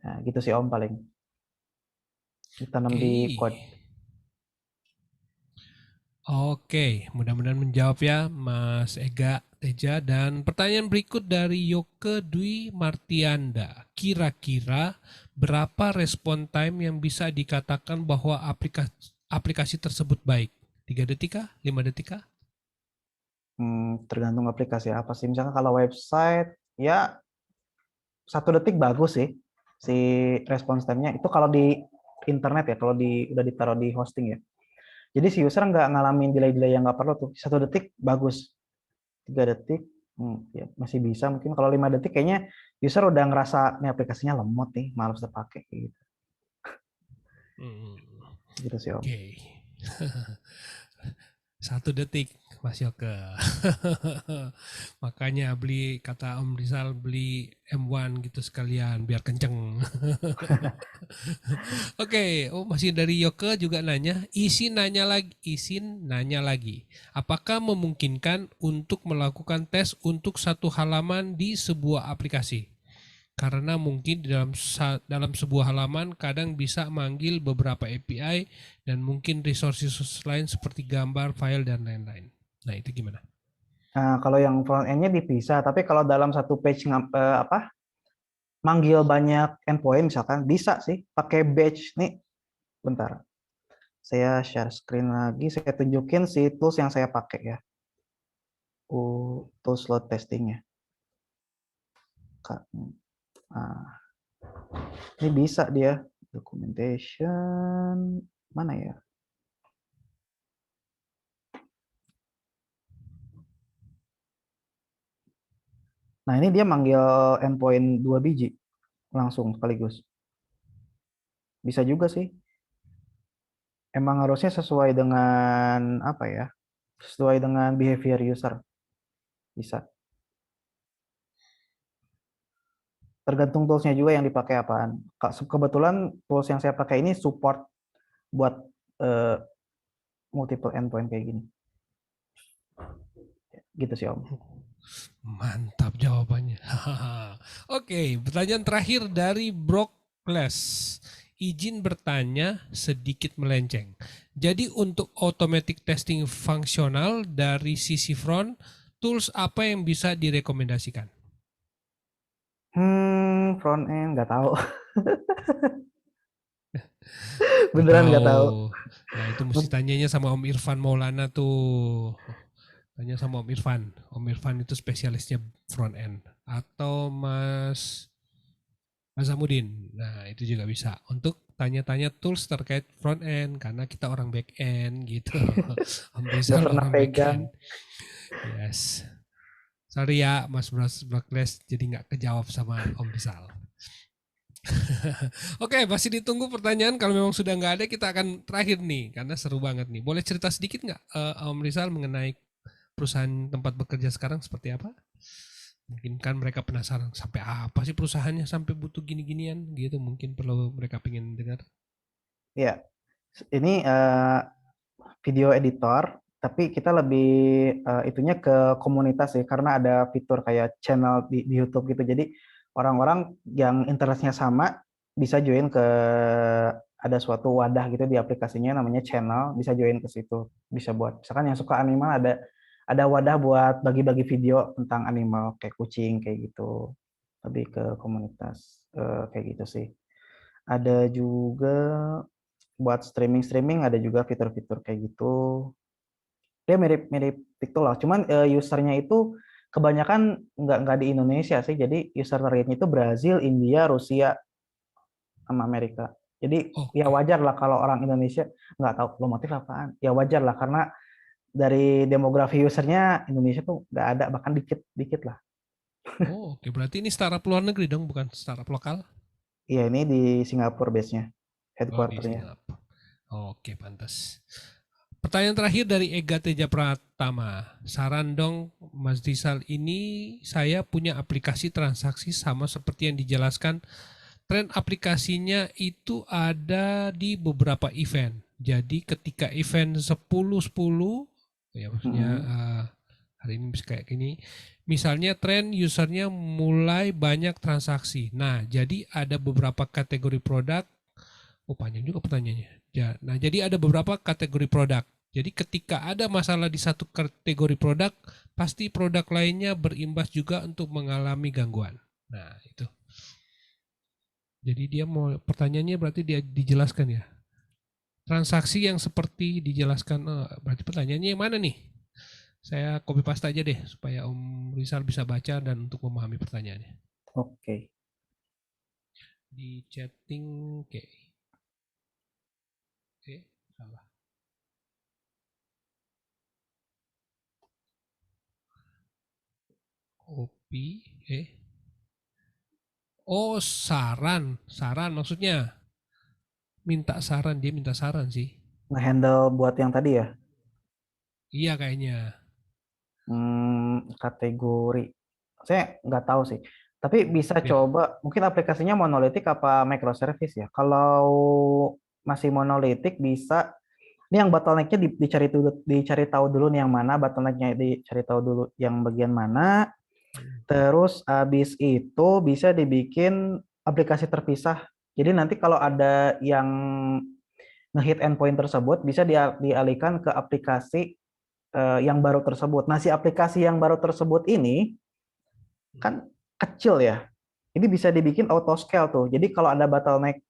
Nah, gitu sih Om paling. Ditanam di code. Oke, mudah-mudahan menjawab ya Mas Ega Teja. Dan pertanyaan berikut dari Yoke Dwi Martianda. Kira-kira berapa respon time yang bisa dikatakan bahwa aplikasi tersebut baik? 3 detik kah? 5 detik kah? Tergantung aplikasi apa sih. Misalkan kalau website, ya 1 detik bagus sih si response time-nya. Itu kalau di internet ya, kalau udah ditaruh di hosting ya. Jadi si user nggak ngalamin delay-delay yang nggak perlu tuh. 1 detik bagus. 3 detik ya masih bisa. Mungkin kalau 5 detik kayaknya user udah ngerasa nih aplikasinya lemot nih, malas dipakai gitu. Gitu sih Om. Oke. 1 detik Mas Yoke. Makanya kata Om Rizal beli M1 gitu sekalian biar kenceng. Oke, masih dari Yoke juga nanya, Isin nanya lagi. Apakah memungkinkan untuk melakukan tes untuk satu halaman di sebuah aplikasi? Karena mungkin di dalam sebuah halaman kadang bisa manggil beberapa API dan mungkin resources lain seperti gambar, file, dan lain-lain. Nah, itu gimana? Nah, kalau yang front end-nya dipisah, tapi kalau dalam satu page manggil banyak endpoint misalkan bisa sih pakai batch nih. Bentar. Saya share screen lagi, saya tunjukin si tools yang saya pakai ya. Tools load testingnya. Nah, ini bisa dia documentation mana ya? Nah, ini dia manggil endpoint 2 biji langsung sekaligus. Bisa juga sih. Emang harusnya sesuai dengan apa ya? Sesuai dengan behavior user. Bisa. Tergantung toolsnya juga yang dipakai apaan. Kebetulan tools yang saya pakai ini support buat multiple endpoint kayak gini. Gitu sih Om. Mantap jawabannya. Oke, pertanyaan terakhir dari Brockless. Izin bertanya sedikit melenceng. Jadi untuk automatic testing fungsional dari sisi front, tools apa yang bisa direkomendasikan? Front end nggak tahu. Nggak Beneran nggak tahu. tahu. Nah itu mesti tanyanya sama Om Irfan Maulana tuh. Tanya sama Om Irfan. Om Irfan itu spesialisnya front end. Atau Mas Zamudin. Nah itu juga bisa. Untuk tanya-tanya tools terkait front end. Karena kita orang back end gitu. Om Nggak Rizal pernah orang back pegang. end. Yes. Sorry ya Mas Brokles jadi nggak kejawab sama Om Rizal. Oke, masih ditunggu pertanyaan. Kalau memang sudah nggak ada, kita akan terakhir nih, karena seru banget nih. Boleh cerita sedikit nggak, Om Rizal, mengenai perusahaan tempat bekerja sekarang seperti apa? Mungkin kan mereka penasaran, sampai apa sih perusahaannya sampai butuh gini-ginian gitu. Mungkin perlu mereka pengen dengar. Ya, ini video editor, tapi kita lebih itunya ke komunitas ya, karena ada fitur kayak channel di YouTube gitu. Jadi orang-orang yang interestnya sama bisa join ke ada suatu wadah gitu di aplikasinya namanya channel, bisa join ke situ. Bisa buat misalkan yang suka animal ada wadah buat bagi-bagi video tentang animal kayak kucing kayak gitu. Lebih ke komunitas kayak gitu sih. Ada juga buat streaming ada juga fitur-fitur kayak gitu. Dia mirip-mirip TikTok lah. Cuman usernya itu kebanyakan nggak di Indonesia sih. Jadi user targetnya itu Brazil, India, Rusia, sama Amerika. Jadi ya Oke. wajar lah kalau orang Indonesia nggak tahu lo motif apaan. Ya wajar lah karena dari demografi usernya Indonesia tuh nggak ada, bahkan dikit lah. Oh, oke. Berarti ini startup luar negeri dong, bukan startup lokal? Iya ini di Singapura base-nya, Oh, di headquarter-nya. Singapura. Oke, pantas. Pertanyaan terakhir dari Ega Teja Pratama. Saran dong Mas Rizal, ini saya punya aplikasi transaksi sama seperti yang dijelaskan. Tren aplikasinya itu ada di beberapa event. Jadi ketika event 10-10, ya maksudnya Mm-mm. hari ini bisa kayak gini. Misalnya tren usernya mulai banyak transaksi. Nah, jadi ada beberapa kategori produk. Oh, panjang juga pertanyaannya. Ya, nah, jadi ada beberapa kategori produk. Jadi ketika ada masalah di satu kategori produk, pasti produk lainnya berimbas juga untuk mengalami gangguan. Nah, itu. Jadi dia mau pertanyaannya berarti dia dijelaskan ya. Transaksi yang seperti dijelaskan, berarti pertanyaannya yang mana nih? Saya copy paste aja deh supaya Om Rizal bisa baca dan untuk memahami pertanyaannya. Oke. Di chatting, oke. Oke, salah. Copy, Oh, saran maksudnya. Minta saran, dia minta saran sih. Nge-handle buat yang tadi ya. Iya kayaknya. Kategori. Saya nggak tahu sih. Tapi bisa Ya. coba, mungkin aplikasinya monolitik apa microservice ya. Kalau masih monolitik bisa, ini yang bottleneck-nya dicari tahu dulu nih yang mana, bottleneck-nya dicari tahu dulu yang bagian mana. Terus habis itu bisa dibikin aplikasi terpisah. Jadi nanti kalau ada yang ngehit endpoint tersebut, bisa dialihkan ke aplikasi yang baru tersebut. Nah, si aplikasi yang baru tersebut ini kan kecil ya. Ini bisa dibikin auto scale tuh. Jadi kalau ada bottleneck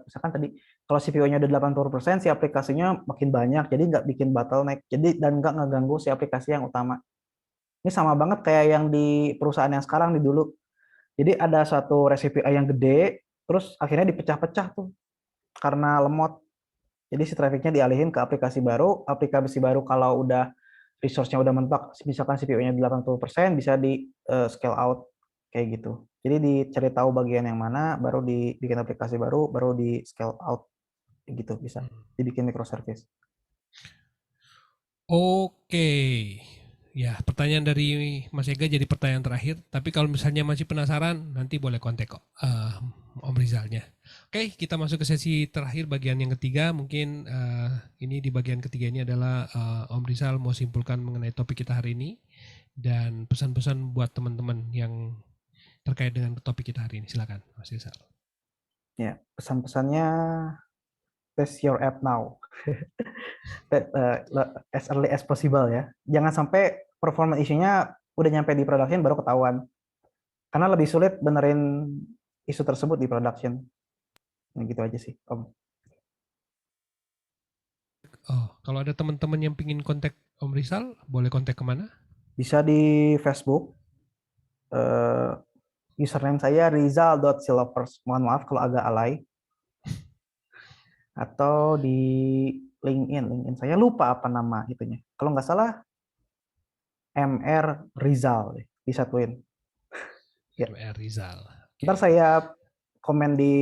misalkan tadi kalau CPU-nya udah 80%, si aplikasinya makin banyak, jadi nggak bikin bottleneck. Jadi dan nggak ngeganggu si aplikasi yang utama. Ini sama banget kayak yang di perusahaan yang sekarang di dulu. Jadi ada satu resipi yang gede, terus akhirnya dipecah-pecah tuh karena lemot. Jadi si trafficnya dialihin ke aplikasi baru kalau udah resource-nya udah mentok, misalkan CPU-nya 80%, bisa di scale out kayak gitu. Jadi dicari tahu bagian yang mana, baru dibikin aplikasi baru, baru di scale out gitu, bisa dibikin microservice. Oke. Ya, pertanyaan dari Mas Ega jadi pertanyaan terakhir. Tapi kalau misalnya masih penasaran, nanti boleh kontak kok Om Rizalnya. Oke, kita masuk ke sesi terakhir bagian yang ketiga. Mungkin ini di bagian ketiga ini adalah Om Rizal mau simpulkan mengenai topik kita hari ini dan pesan-pesan buat teman-teman yang terkait dengan topik kita hari ini. Silakan, Mas Rizal. Ya, pesan-pesannya test your app now. As early as possible ya. Jangan sampai performance isunya udah nyampe di production baru ketahuan. Karena lebih sulit benerin isu tersebut di production. Nah, gitu aja sih, Om. Oh, kalau ada teman-teman yang pingin kontak Om Rizal, boleh kontak kemana? Bisa di Facebook, username saya rizal.silovers. Mohon maaf kalau agak alay. Atau di LinkedIn saya lupa apa nama itunya. Kalau nggak salah MR Rizal deh, disatuin. Ya. MR Rizal. Ntar Oke. saya komen di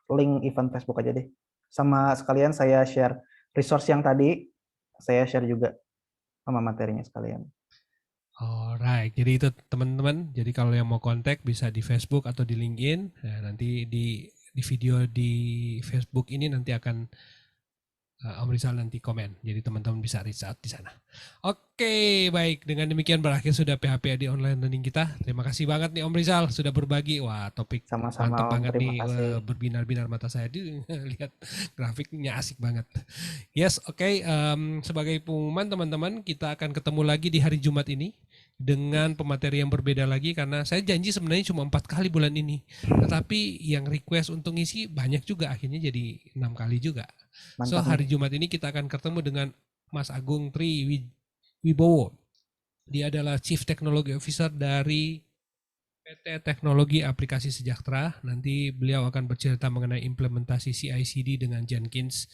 link event Facebook aja deh. Sama sekalian saya share resource yang tadi, saya share juga sama materinya sekalian. Alright, jadi itu teman-teman. Jadi kalau yang mau kontak bisa di Facebook atau di LinkedIn. Nah, nanti di video di Facebook ini nanti akan Om Rizal nanti komen. Jadi teman-teman bisa reach out di sana. Oke, baik. Dengan demikian berakhir sudah PHP di online learning kita. Terima kasih banget nih Om Rizal sudah berbagi. Wah, topik Sama-sama mantap Om, banget terima nih. kasih. Berbinar-binar mata saya. Lihat grafiknya asik banget. Yes, oke. Sebagai pengumuman teman-teman, kita akan ketemu lagi di hari Jumat ini dengan pemateri yang berbeda lagi karena saya janji sebenarnya cuma 4 kali bulan ini. Tetapi yang request untuk ngisi banyak juga, akhirnya jadi 6 kali juga. So Mantap hari nih. Jumat ini kita akan ketemu dengan Mas Agung Tri Wibowo. Dia adalah Chief Technology Officer dari PT Teknologi Aplikasi Sejahtera. Nanti beliau akan bercerita mengenai implementasi CI/CD dengan Jenkins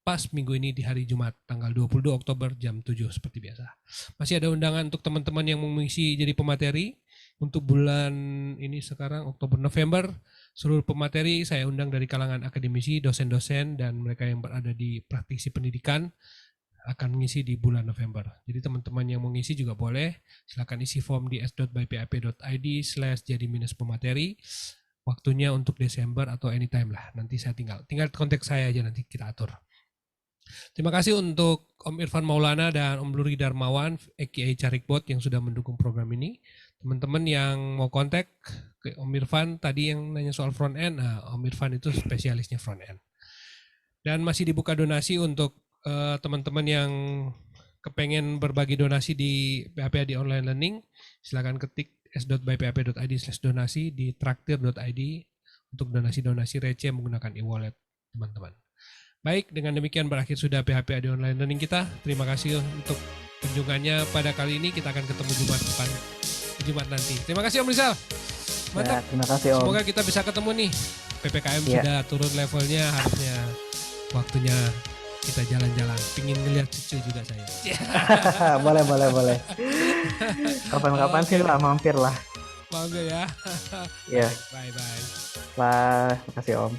pas minggu ini di hari Jumat tanggal 22 Oktober jam 7 seperti biasa. Masih ada undangan untuk teman-teman yang mengisi jadi pemateri untuk bulan ini sekarang Oktober November. Seluruh pemateri saya undang dari kalangan akademisi, dosen-dosen dan mereka yang berada di praktisi pendidikan akan mengisi di bulan November. Jadi teman-teman yang mau ngisi juga boleh, silakan isi form di s.bypap.id/jadi-pemateri. Waktunya untuk Desember atau anytime lah. Nanti saya tinggal kontak saya aja, nanti kita atur. Terima kasih untuk Om Irfan Maulana dan Om Luri Darmawan, aka Carikbot yang sudah mendukung program ini. Teman-teman yang mau kontak ke Om Irfan tadi yang nanya soal front end, nah Om Irfan itu spesialisnya front end. Dan masih dibuka donasi untuk teman-teman yang kepengen berbagi donasi di PHP di online learning, silakan ketik s.bypap.id/donasi di traktir.id untuk donasi-donasi receh menggunakan e-wallet teman-teman. Baik, dengan demikian berakhir sudah PHP di online learning kita. Terima kasih untuk kunjungannya pada kali ini. Kita akan ketemu Jumat nanti. Terima kasih Om Rizal. Mantap. Ya, terima kasih Om. Semoga kita bisa ketemu nih. PPKM sudah turun levelnya, harusnya waktunya kita jalan-jalan. Pingin ngeliat cucu juga saya. boleh. Kapan-kapan sih lah, mampir lah. Mampir ya. Ya. Bye. Lah, makasih Om.